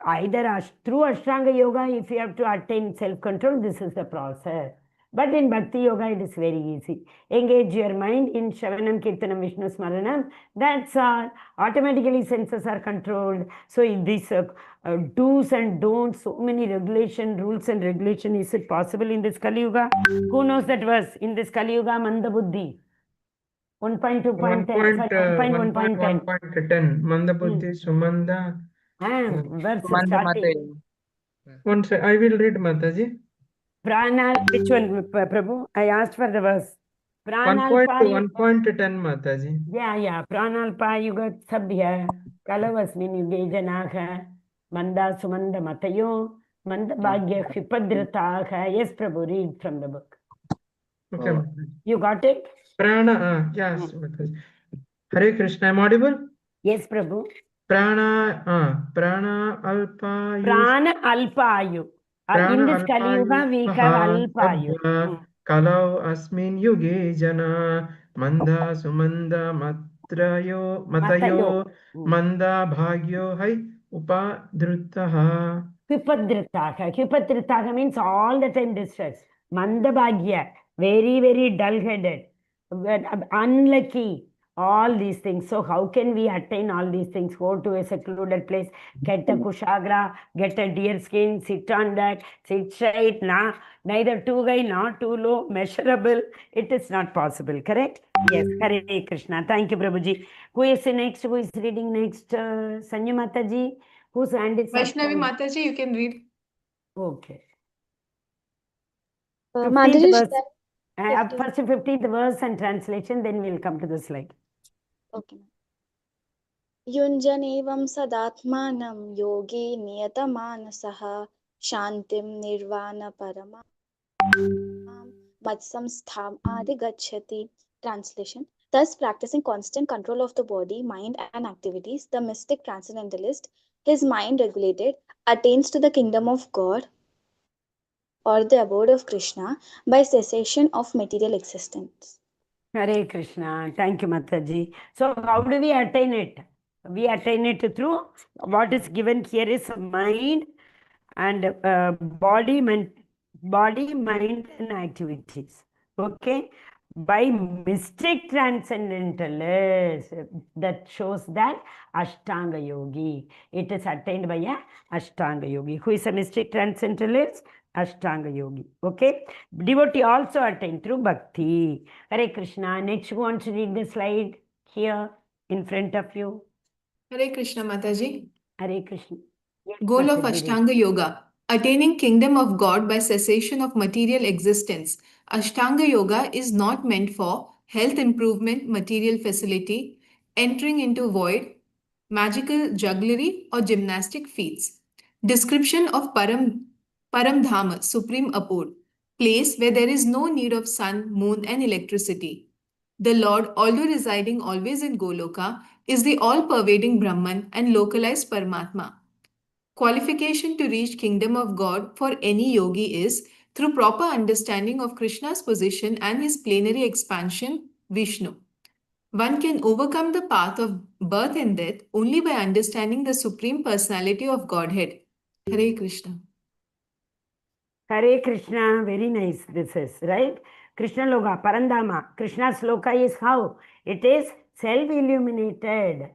Either through Ashtanga Yoga, if you have to attain self-control, this is the process. But in Bhakti Yoga, it is very easy. Engage your mind in Shravanam, Kirtanam, Vishnu Smaranam. That's all. Automatically senses are controlled. So in these do's and don'ts, so many rules and regulation. Is it possible in this Kali Yuga? Who knows that verse? In this Kali Yuga, Manda Buddhi. 1.2.10, sorry, 1.1.10. 1.10. Manda Buddhi Sumanda. Verse starting. One second, I will read Mataji. Pranal, which one, Prabhu? I asked for the verse. 1.10 Mataji. Yeah. Pranalpa Yuga Sabhya Kalavasmin Yuge Janaha Manda Sumanda Matayo Manda Bhagya Hipadrataha. Yes, Prabhu, read from the book. Okay. You got it? Prana, yes, Mataji. Hare Krishna, am audible? Yes, Prabhu. Prana Alpayu. Prana Alpayu. In this Kali Yuga, we have Alpayu. Kalau asmin yuge jana manda sumanda matayo manda bhagyo hai upadrutaha. Hipadritaha means all the time distressed. Manda bhagya, very, very dull-headed, unlucky, all these things. So how can we attain all these things? Go to a secluded place, get a kushagra, get a deer skin, sit on that, sit straight, neither too high nor too low, measurable. It is not possible, correct? Yes, Hare Krishna. Thank you, Prabhuji. Who is next? Who is reading next? Sanyu Mataji? Whose hand is up? Vaishnavi Mataji, you can read. Okay. Mataji, 15th verse. First 15th verse and translation, then we'll come to the slide. Okay. Yunjanevam sadatmanam yogi niyatamanasah shantim nirvana parama matsamstham adhigacchati. Translation. Thus, practicing constant control of the body, mind, and activities, the mystic transcendentalist, his mind regulated, attains to the kingdom of God or the abode of Krishna by cessation of material existence. Hare Krishna. Thank you, Mataji. So how do we attain it? We attain it through what is given here is mind and body, mind, and activities. Okay? By mystic transcendentalist, that shows that Ashtanga Yogi. It is attained by a Ashtanga Yogi. Who is a mystic transcendentalist? Ashtanga Yogi. Okay? Devotee also attained through Bhakti. Hare Krishna. Next, who wants to read the slide here in front of you? Hare Krishna Mataji. Hare Krishna. Yes, Goal of Mataji, Ashtanga Yoga. Attaining kingdom of God by cessation of material existence. Ashtanga Yoga is not meant for health improvement, material facility, entering into void, magical jugglery, or gymnastic feats. Description of Paramdhama, supreme abode, place where there is no need of sun, moon, and electricity. The Lord, although residing always in Goloka, is the all-pervading Brahman and localized Paramatma. Qualification to reach kingdom of God for any yogi is through proper understanding of Krishna's position and his plenary expansion, Vishnu. One can overcome the path of birth and death only by understanding the Supreme Personality of Godhead. Hare Krishna. Hare Krishna, very nice this is, right? Krishna Loka, Parandama. Krishna's Loka is how? It is self-illuminated.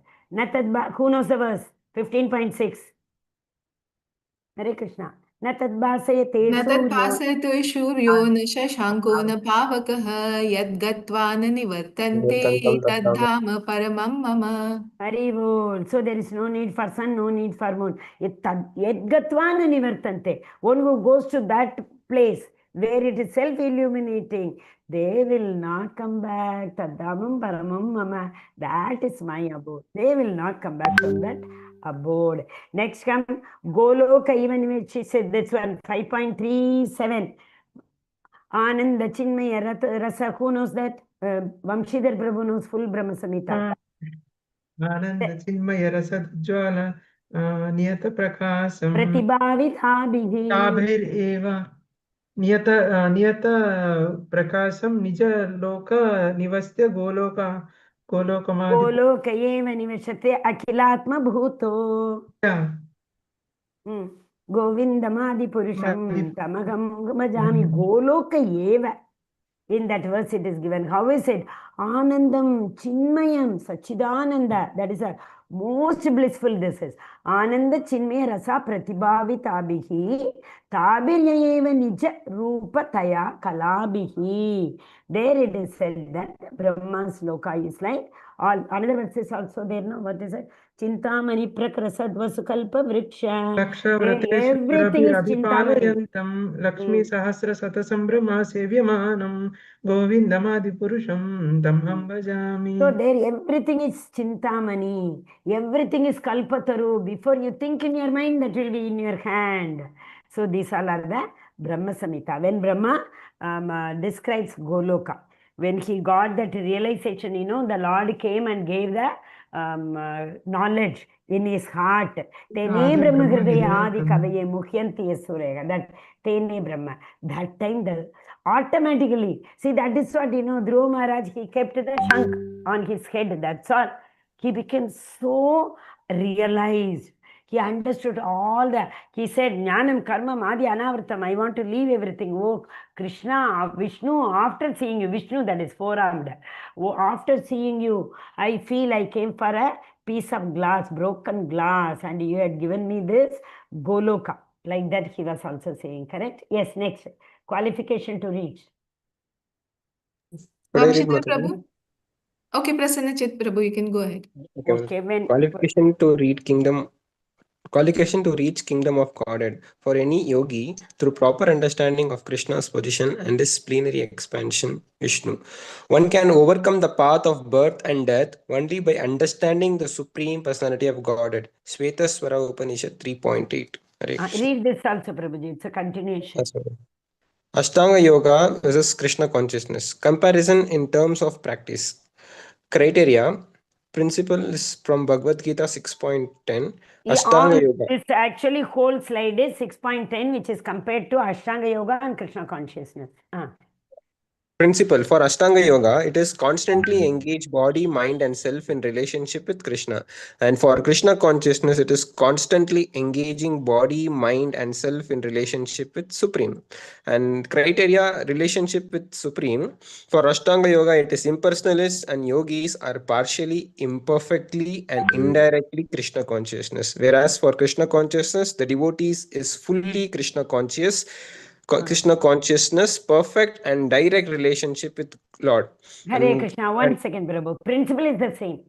Who knows the verse? 15.6. Hare Krishna. Natadbhasayate न suryo. तत्पासयतो सूर्यो न शशाङ्को न पावकः यद्गत्वा न निवर्तन्ते तद्धाम परमं मम. Haribol. So there is no need for sun, no need for moon. Yadgatvana nivartante. One who goes to that place where it is self-illuminating, they will not come back. Tadamam paramam mama. That is my abode. They will not come back from that abode. Next come Goloka, even which she said this one, 5.37. Ananda Chinmaya Rasa. Who knows that? Vamshidhar Prabhu knows full Brahma Samhita. Ananda Chinmaya Rasad Niyata Prakasam Pratibhavithabhihi. Tabhir Eva Niyata Prakasam Nija Loka Nivastya Golokamadi. Goloka eva nivashate Akhilatma Bhuto. Yeah. Govindamadi Purusham Tamagam Bhajami. Goloka eva. In that verse it is given. How is it? Anandam Chinmayam Sachidananda. That is a most blissful this is. Ananda Chinmaya Rasa Pratibhavitabihi Tabiryayeva Nija Rupa Taya Kalabihi. There it is said that Brahma's Loka is like all. Another verse is also there now. What is it? Chintamani Prakrasad Vasukalpa Vriksha. Everything is Chintamani. Lakshmi Sahasra Satasambhrama Sevyamanam Govindamadi Purusham Tamham Bhajami. So there everything is Chintamani. Everything is Kalpataru. Before you think in your mind, that will be in your hand. So these all are the Brahma Samhita. When Brahma describes Goloka, when he got that realization, the Lord came and gave the knowledge in his heart. Tene Brahma Hridaya Adi Kavaye Mukhyanti Yasurega. That Tene Brahma. That time automatically, see, that is what, Dhruva Maharaj, he kept the shank on his head. That's all. He became so realized. He understood all that. He said, Jnanam Karma Madhi Anavartam. I want to leave everything. Oh, Krishna, Vishnu, after seeing you, Vishnu, that is four-armed. Oh, after seeing you, I feel I came for a piece of glass, broken glass, and you had given me this Goloka. Like that he was also saying, correct? Yes, next. Qualification to reach. Vamshidhar Prabhu? Okay, Prasanna Chit Prabhu, you can go ahead. Okay, when Qualification to reach kingdom of Godhead for any yogi through proper understanding of Krishna's position and his plenary expansion, Vishnu. One can overcome the path of birth and death only by understanding the Supreme Personality of Godhead. Svetaswara Upanishad 3.8. read this also, Prabhuji. It's a continuation. Ashtanga Yoga versus Krishna consciousness. Comparison in terms of practice. Criteria. Principle is from Bhagavad Gita 6.10. Ashtanga Yoga. This actually whole slide is 6.10, which is compared to Ashtanga Yoga and Krishna consciousness. Principle for Ashtanga Yoga, it is constantly engage body, mind, and self in relationship with Krishna. And for Krishna consciousness, it is constantly engaging body, mind, and self in relationship with Supreme. And criteria, relationship with Supreme. For Ashtanga Yoga, it is impersonalists and yogis are partially, imperfectly, and indirectly Krishna consciousness. Whereas for Krishna consciousness, the devotees is fully Krishna conscious. Krishna consciousness, perfect and direct relationship with Lord. Hare Krishna, 1 second, Prabhu. Principle is the same.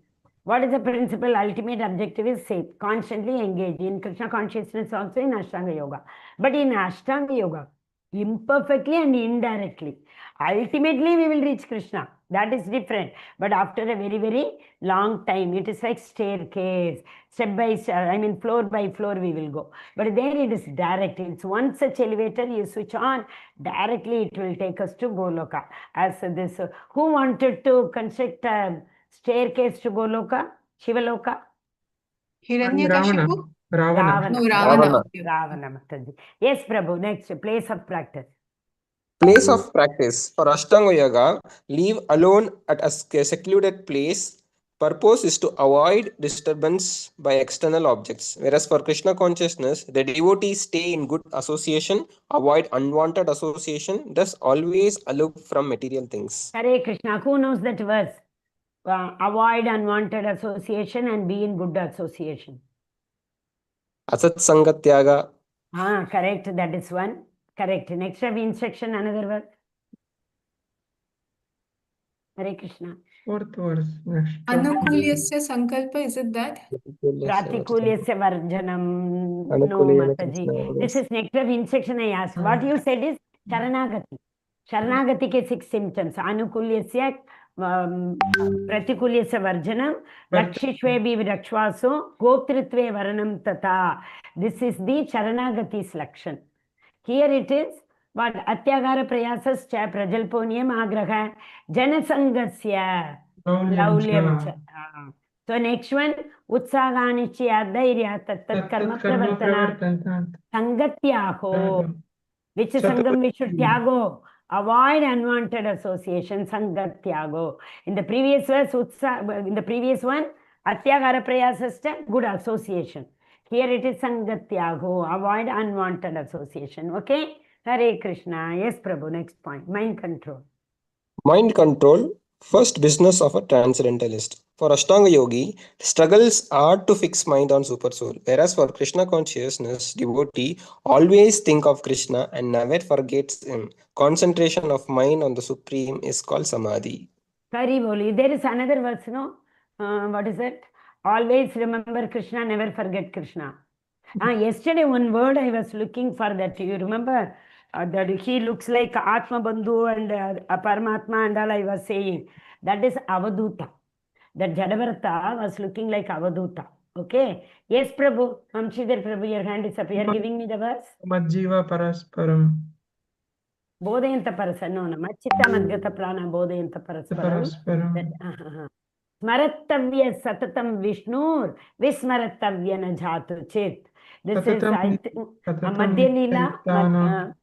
What is the principle? Ultimate objective is same. Constantly engage in Krishna consciousness, also in Ashtanga Yoga. But in Ashtanga Yoga, imperfectly and indirectly. Ultimately, we will reach Krishna. That is different. But after a very, very long time, it is like staircase. Step by step, floor by floor we will go. But there it is direct. It's one such elevator, you switch on, directly it will take us to Goloka. As this, who wanted to construct a staircase to Goloka? Shivaloka? Hiranyakashipu? Ravana. No, Ravana. Ravana Mataji. Yes, Prabhu, next, place of practice. Place of practice. For Ashtanga Yoga, leave alone at a secluded place. Purpose is to avoid disturbance by external objects. Whereas for Krishna consciousness, the devotees stay in good association, avoid unwanted association, thus always aloof from material things. Hare Krishna. Who knows that verse? Avoid unwanted association and be in good association. Asat Sangatyaga. Correct. That is one. Correct. Next have instruction, another verse. Hare Krishna. Fourth verse. Next. Anukulyasya sankalpa, is it that? Pratikulyasya varjanam. No, Anukulyana Mataji. Krishna. This is next of instruction I asked. What you said is Sharanagati. Sharanagati ke 6 symptoms. Anukulyasya, Pratikulyasya varjanam, Lakshishvebi virakshvaso, Gotritve varanam tata. This is the Sharanagati's lakshan. Here it is, what? Atyagara prayasas cha prajalponyam agraha janasangasya laulyam cha. So next one, Utsaganichya dhairya tat karma pravartana sangatyaho. Which sangam we should tyago? Avoid unwanted association, sangatyago. In the previous verse, in the previous one, Atyagara prayasas cha good association. Here it is sangatyago, avoid unwanted association. Okay? Hare Krishna. Yes, Prabhu. Next point. Mind control. Mind control, first business of a transcendentalist. For Ashtanga Yogi, struggles are to fix mind on Super Soul. Whereas for Krishna consciousness, devotee always think of Krishna and never forgets him. Concentration of mind on the Supreme is called Samadhi. Very boli. There is another verse, no? What is it? Always remember Krishna, never forget Krishna. Yesterday, one word I was looking for that. You remember that he looks like Atma Bandhu and Paramatma and all I was saying. That is Avaduta. That Jadavarta was looking like Avaduta. Okay? Yes, Prabhu. Amshidhar Prabhu, your hand is up. You are giving me the verse? Madjiva parasparam. Bodhayanta parasa. No, no. Machitta madgata prana bodhayanta parasparam. Smarattavya satatam Vishnur, Vismarattavya na jatu chit. This is, I think, Madhya Leela.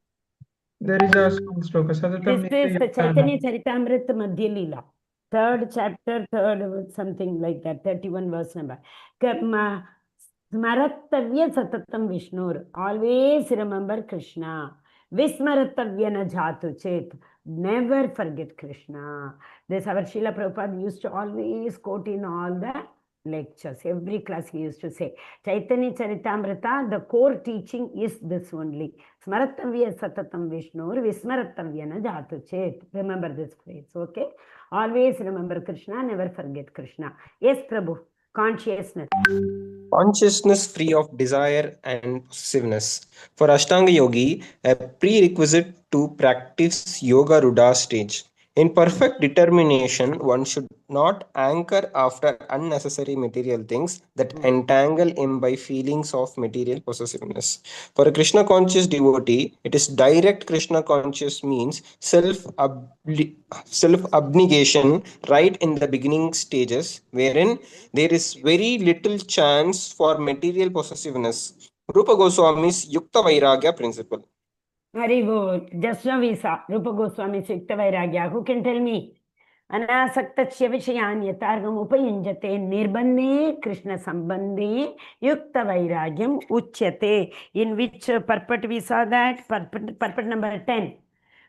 There is a sloka. This is the Chaitanya Charitamrita Madhya Leela. 3rd chapter, 3rd, something like that, 31 verse number. Smarattavya satatam Vishnur. Always remember Krishna. Vismarattavya na jatu chet. Never forget Krishna. This our Srila Prabhupada used to always quote in all the lectures. Every class he used to say. Chaitanya Charitamrita, the core teaching is this only. Smarattavya satatam Vishnur, Vismarattavya na jatu chet. Remember this phrase, okay? Always remember Krishna, never forget Krishna. Yes, Prabhu. Consciousness. Consciousness free of desire and possessiveness. For Ashtanga Yogi, a prerequisite to practice Yoga Ruda stage. In perfect determination, one should not anchor after unnecessary material things that entangle him by feelings of material possessiveness. For a Krishna conscious devotee, it is direct Krishna conscious means self-abnegation right in the beginning stages, wherein there is very little chance for material possessiveness. Rupa Goswami's Yukta Vairagya principle. Very good. Just now we saw Rupa Goswami Yukta Vairagya. Who can tell me? Anasaktasya vishayan yatargam upayunjate nirbandhe Krishna sambandhe Yukta Vairagyam uchyate. In which purport we saw that? Purport number 10.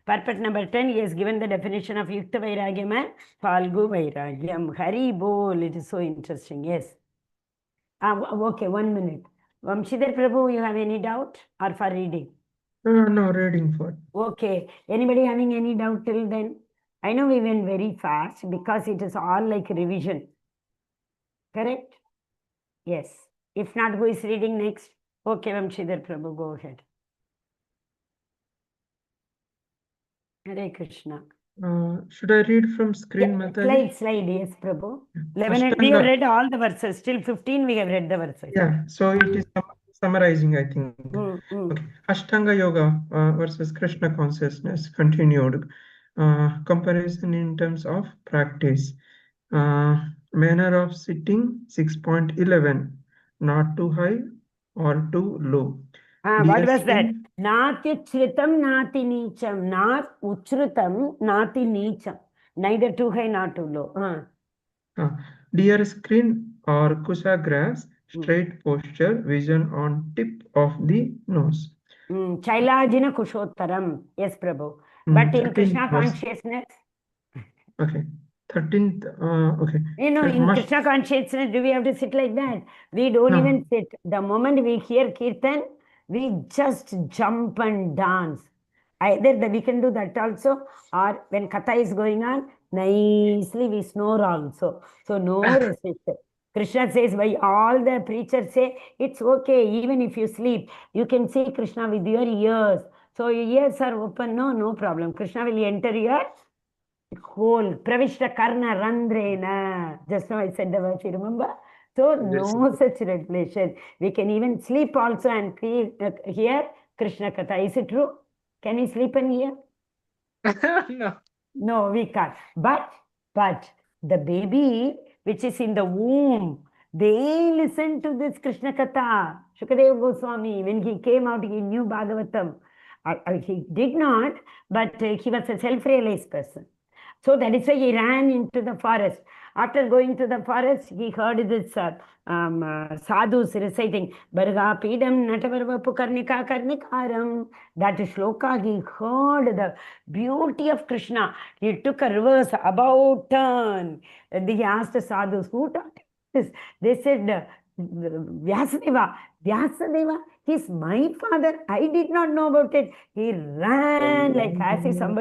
Purport number 10, he has given the definition of Yukta Vairagyam and Falgu Vairagyam. Hari Bol, it is so interesting. Yes. Okay, 1 minute. Vamshidhar Prabhu, you have any doubt or for reading? No, reading for. Okay. Anybody having any doubt till then? I know we went very fast because it is all like revision. Correct? Yes. If not, who is reading next? Okay, Vamshidhar Prabhu, go ahead. Hare Krishna. Should I read from screen, Mataji? Slide, yes, Prabhu. 11, we have read all the verses. Till 15, we have read the verses. Yeah, so it is summarizing, I think. Okay. Ashtanga Yoga versus Krishna consciousness continued. Comparison in terms of practice. Manner of sitting 6.11, not too high or too low. What Dear was that? skin, Nati uchritam, nati neecham. Nat uchritam, nati neecham. Neither too high, not too low. deer screen or kusagras, straight posture, vision on tip of the nose. Chailajina kushottaram. Yes, Prabhu. But in 13th Krishna verse. consciousness, Okay. 13th, okay. in Must, Krishna consciousness, do we have to sit like that? We don't No. even sit. The moment we hear Kirtan, we just jump and dance. Either we can do that also, or when Katha is going on, nicely we snore also. So no restriction. Krishna says, by all the preachers say, it's okay, even if you sleep, you can see Krishna with your ears. So your ears are open, no problem. Krishna will enter your whole Pravishta Karna Randrena. Just now I said the verse, you remember? So no such regulation. We can even sleep also and hear Krishna Katha. Is it true? Can we sleep and hear? No. No, we can't. But the baby which is in the womb, they listen to this Krishna Katha. Shukadeva Goswami, when he came out, he knew Bhagavatam. He did not, but he was a self-realized person. So that is why he ran into the forest. After going to the forest, he heard this sadhus reciting Barga Pidam Natavarvapu Karnika Karnikaram. That shloka, he heard the beauty of Krishna. He took a reverse, about turn. He asked the sadhus, who taught this? They said, Vyasadeva. Vyasadeva, he's my father. I did not know about it. He ran like as if some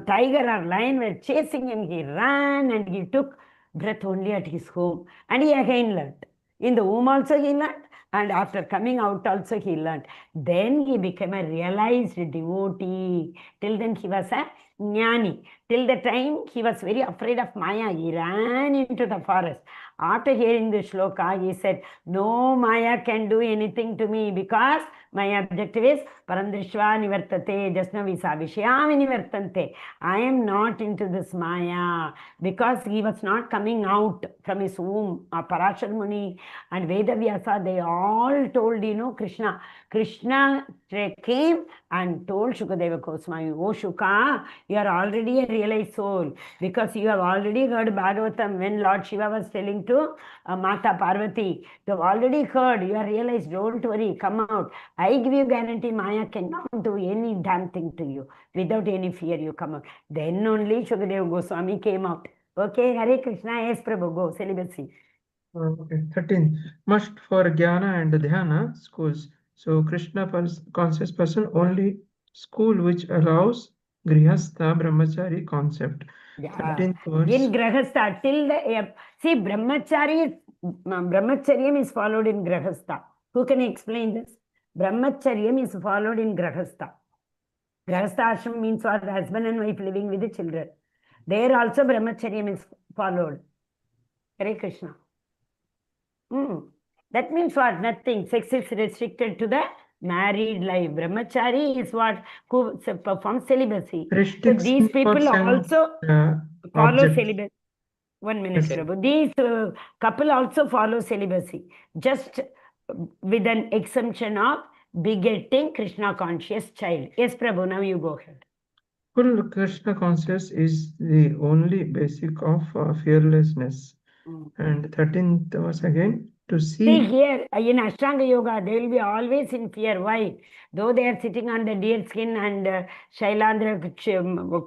tiger or lion were chasing him. He ran and he took breath only at his home. And he again learned. In the womb also he learned. And after coming out also he learned. Then he became a realized devotee. Till then he was a jnani. Till the time he was very afraid of Maya. He ran into the forest. After hearing the shloka, he said, no Maya can do anything to me because my objective is Parandrishva Nivartate. Just now we saw Vishyami Nivartante. I am not into this Maya because he was not coming out from his womb. Parashar Muni and Vedavyasa, they all told, Krishna. Krishna came and told Shukadeva Goswami, oh Shuka, you are already a realized soul because you have already heard Bhagavatam when Lord Shiva was telling to Mata Parvati. You have already heard, you are realized, don't worry, come out. I give you guarantee Maya cannot do any damn thing to you. Without any fear, you come out. Then only Shukadeva Goswami came out. Okay, Hare Krishna, yes Prabhu, go, celibacy. Okay, 13. Must for Jnana and Dhyana schools. So Krishna conscious person only school which allows Grihastha Brahmachari concept. Yeah. 13th verse. In Grahastha, till the see, Brahmacharyam is followed in Grahastha. Who can explain this? Brahmacharyam is followed in Grahastha. Grahastha ashram means what? The husband and wife living with the children. There also Brahmacharyam is followed. Hare Krishna. That means what? Nothing. Sex is restricted to the married life. Brahmachari is what? Who performs celibacy. So these people also follow celibacy. 1 minute, Prabhu. These couple also follow celibacy. Just with an exemption of begetting Krishna conscious child. Yes, Prabhu, now you go ahead. Full Krishna conscious is the only basic of fearlessness. And 13th verse again, to see here in Ashtanga Yoga, they will be always in fear. Why? Though they are sitting on the deer skin and Shailandra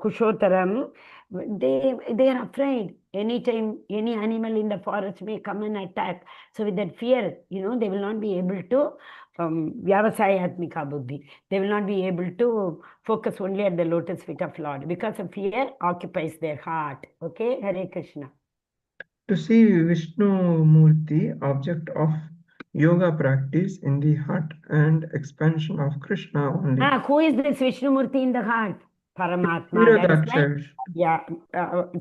Kushotaram, they are afraid. Anytime any animal in the forest may come and attack. So with that fear, they will not be able to Vyavasayatmika Buddhi. They will not be able to focus only at the lotus feet of Lord because of fear occupies their heart. Okay, Hare Krishna. To see Vishnu Murti, object of yoga practice in the heart and expansion of Krishna only. Who is this Vishnu Murti in the heart? Paramatma. That is right. Yeah,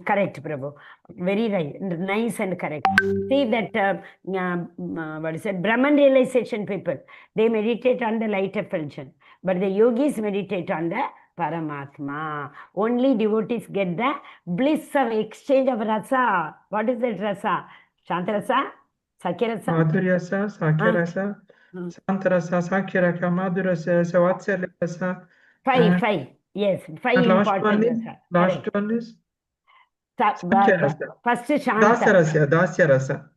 correct, Prabhu. Very right. Nice and correct. See that, what is it? Brahman realization people, they meditate on the light effulgence. But the yogis meditate on the Paramatma. Only devotees get the bliss of exchange of rasa. What is that rasa? Shantarasa? Sakyarasa? Madhuryasa, Sakyarasa, Santarasa, Sakhyarasa, Madhurasa, Vatsalyarasa. Five. Yes, five And last important one is rasa. last Correct. one is Sakhyarasa. First Shanta. Dasyarasa.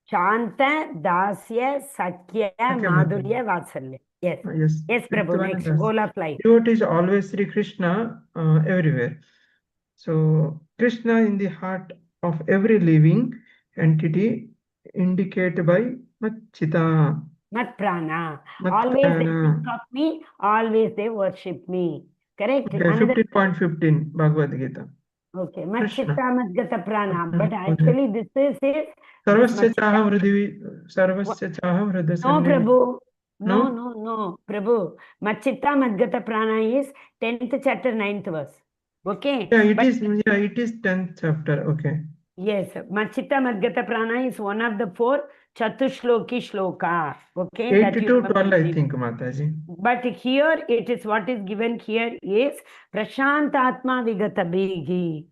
Shanta, Dasya, Sakya, Madhurya, Vatsalya. Yes. Yes. Yes, Prabhu. Next, goal of life. Devotee is always Sri Krishna everywhere. So Krishna in the heart of every living entity indicated by Machita. Mat prana. Always they think of me, always they worship me. Correct? Okay, 15.15 Bhagavad Gita. Okay, Machitta Madgata Prana. But actually this is Sarvasya Chaham Hridhi No, Prabhu. No, Prabhu. Machitta Madgata Prana is 10th chapter, 9th verse. Okay. Yeah, it is 10th chapter. Okay. Yes, Machitta Madgata Prana is one of the 4 Chatushloki Shloka. Okay. 8 to 12, I think, Mataji. But here it is what is given here is Prashantatma Vigatabhihi.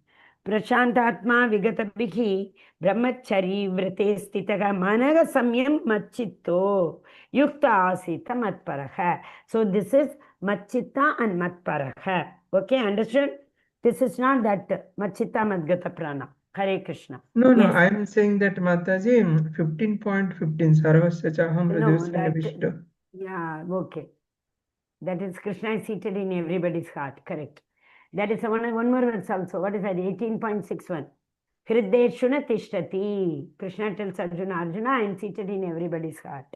Prashantatma Vigatabhihi Brahmachari Vrate Stitaga Managa Samyam Machitto Yukta Asita Matparaha. So this is Machitta and Matparaha. Okay, understood? This is not that Machitta Madgata Prana. Hare Krishna. No, I am saying that Mataji, 15.15 Sarvasya Chaham Hridhi. Yeah, okay. That is Krishna is seated in everybody's heart. Correct. That is one more verse also. What is that? 18.61. Hrideshuna tishtati. Krishna tells Arjuna, I am seated in everybody's heart.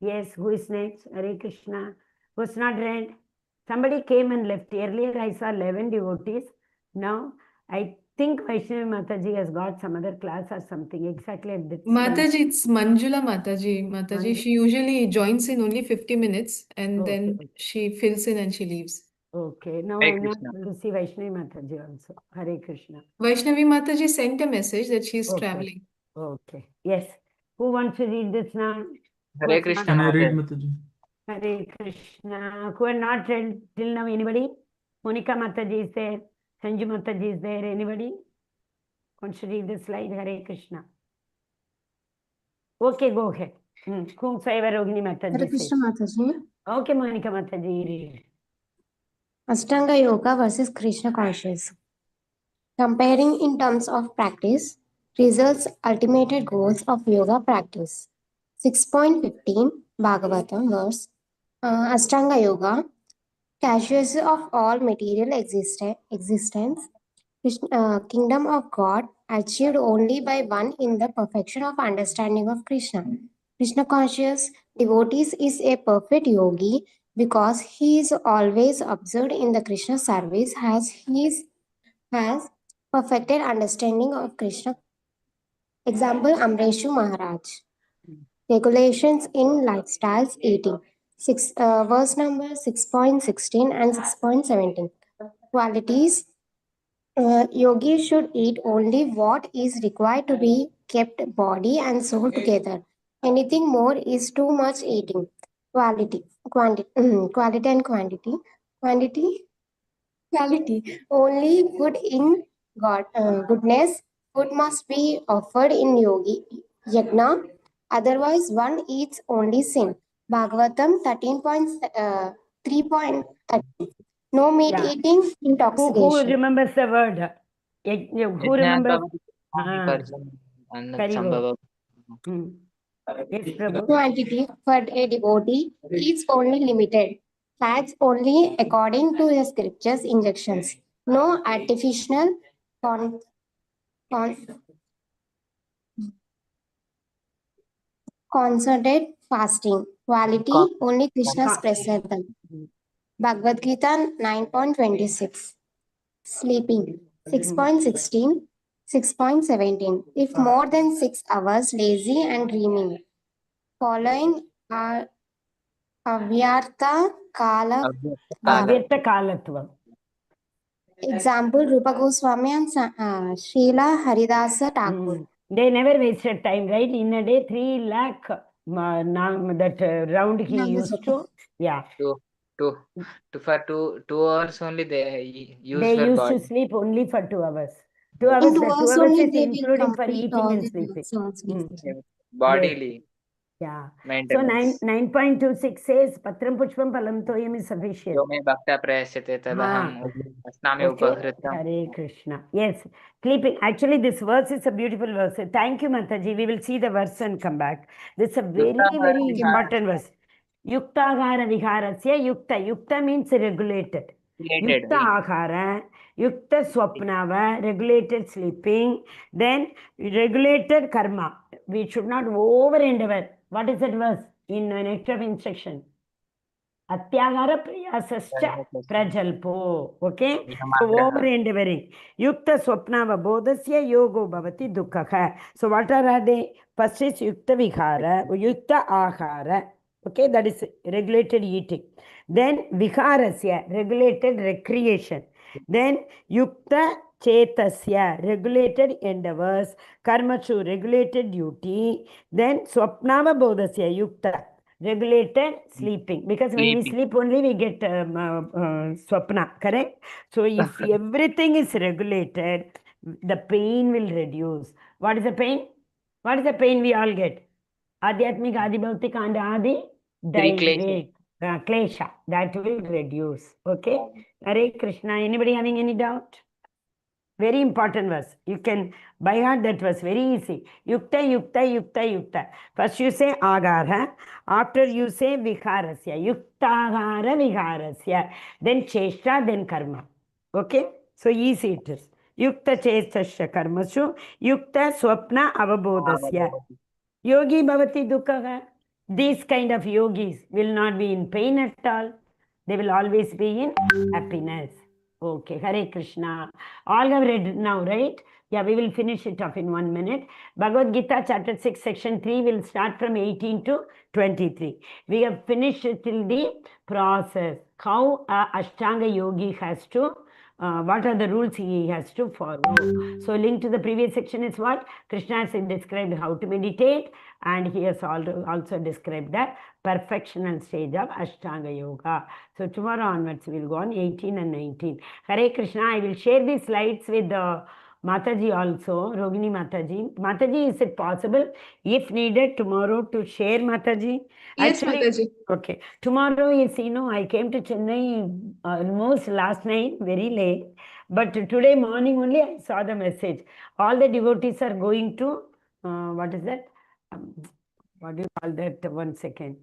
Yes, who is next? Hare Krishna. Who's not read? Somebody came and left. Earlier I saw 11 devotees. Now I think Vaishnavi Mataji has got some other class or something. Exactly at this Mataji, it's Manjula Mataji. She usually joins in only 50 minutes and then she fills in and she leaves. Okay, now I'm not able to see Vaishnavi Mataji also. Hare Krishna. Vaishnavi Mataji sent a message that she's traveling. Okay, yes. Who wants to read this now? Hare Krishna. Can I read, Mataji? Hare Krishna. Who are not read till now? Anybody? Monica Mataji is there. Sanju Mataji is there. Anybody wants to read this slide? Hare Krishna. Okay, go ahead. Kumsaiva Rogini Mataji. Hare Krishna Mataji. Okay, Monica Mataji, read. Ashtanga Yoga versus Krishna consciousness. Comparing in terms of practice, results, ultimate goals of yoga practice. 6.15 Bhagavatam verse. Ashtanga Yoga, casualty of all material existence, kingdom of God, achieved only by one in the perfection of understanding of Krishna. Krishna conscious devotees is a perfect yogi because he is always observed in the Krishna service as he has perfected understanding of Krishna. Example, Amreshu Maharaj. Regulations in lifestyles eating. Verse number 6.16 and 6.17. Qualities. Yogi should eat only what is required to be kept body and soul together. Anything more is too much eating. Quality and quantity. Quality. Only good in goodness. Food must be offered in yogi yajna. Otherwise, one eats only sin. Bhagavatam 13.3.30. No meat eating, intoxication. Who remembers the word? Who remembers? Yes, Prabhu. Quantity for a devotee is only limited. Fats only according to the scriptures injunctions. No artificial concerted fasting. Quality only Krishna's prasadam. Bhagavad Gita 9.26. Sleeping 6.16. 6.17. If more than 6 hours lazy and dreaming. Following are Avyartha Kalatva. Example, Rupa Goswami and Srila Haridasa Thakur. They never wasted time, right? In a day, 3 lakh that round he used to. Yeah. For 2 hours only they use They used body. to sleep only for 2 hours. 2 hours, In 2 the 2 hours hours only is they will including for complete eating all and the sleeping. needs. Bodily. Yeah. So maintenance. 9.26 says Patram Pushpam Palam Toyam is sufficient. Yo me bhakta prayasyate tadaham asnami Okay. upahritam. Hare Krishna. Yes. Sleeping. Actually, this verse is a beautiful verse. Thank you, Mataji. We will see the verse and come back. This is a very, very important verse. Yukta Agara Viharasya Yukta. Yukta means regulated. Yukta Agara, Yukta Swapnava, regulated sleeping, then regulated karma. We should not over endeavor. What is that verse in next of instruction? Atyagara prayasascha prajalpo. Okay? So over endeavoring. Yukta swapnava bodhasya yogo bhavati dukkha. So what are they? First is yukta vihara, yukta ahara. Okay, that is regulated eating. Then viharasya, regulated recreation. Then yukta chetasya, regulated endeavors. Karmachu, regulated duty. Then swapnava bodhasya, yukta, regulated sleeping. Because when we sleep only we get swapna, correct? So if everything is regulated, the pain will reduce. What is the pain? What is the pain we all get? Adhyatmik, Adi Bhautik and Adi Daivik. Klesha. That will reduce. Okay? Hare Krishna. Anybody having any doubt? Very important verse. You can by heart that verse. Very easy. Yukta, yukta, yukta, yukta. First you say agara. After you say viharasya. Yukta agara viharasya. Then cheshta, then karma. Okay? So easy it is. Yukta cheshtasya karmasu. Yukta swapna avabodhasya. Yogi bhavati dukkha. These kind of yogis will not be in pain at all. They will always be in happiness. Okay, Hare Krishna. All have read now, right? Yeah, we will finish it off in 1 minute. Bhagavad Gita, chapter 6, section 3 will start from 18 to 23. We have finished till the process. How Ashtanga yogi has to what are the rules he has to follow. So link to the previous section is what? Krishna has described how to meditate, and he has also described the perfectional stage of Ashtanga Yoga. So tomorrow onwards we will go on 18 and 19. Hare Krishna. I will share these slides with Mataji also, Rogini Mataji. Mataji, is it possible, if needed, tomorrow to share, Mataji? Yes, Actually, Mataji. Okay. Tomorrow is, I came to Chennai almost last night, very late. But today morning only I saw the message. All the devotees are going to, what is that? What do you call that? 1 second.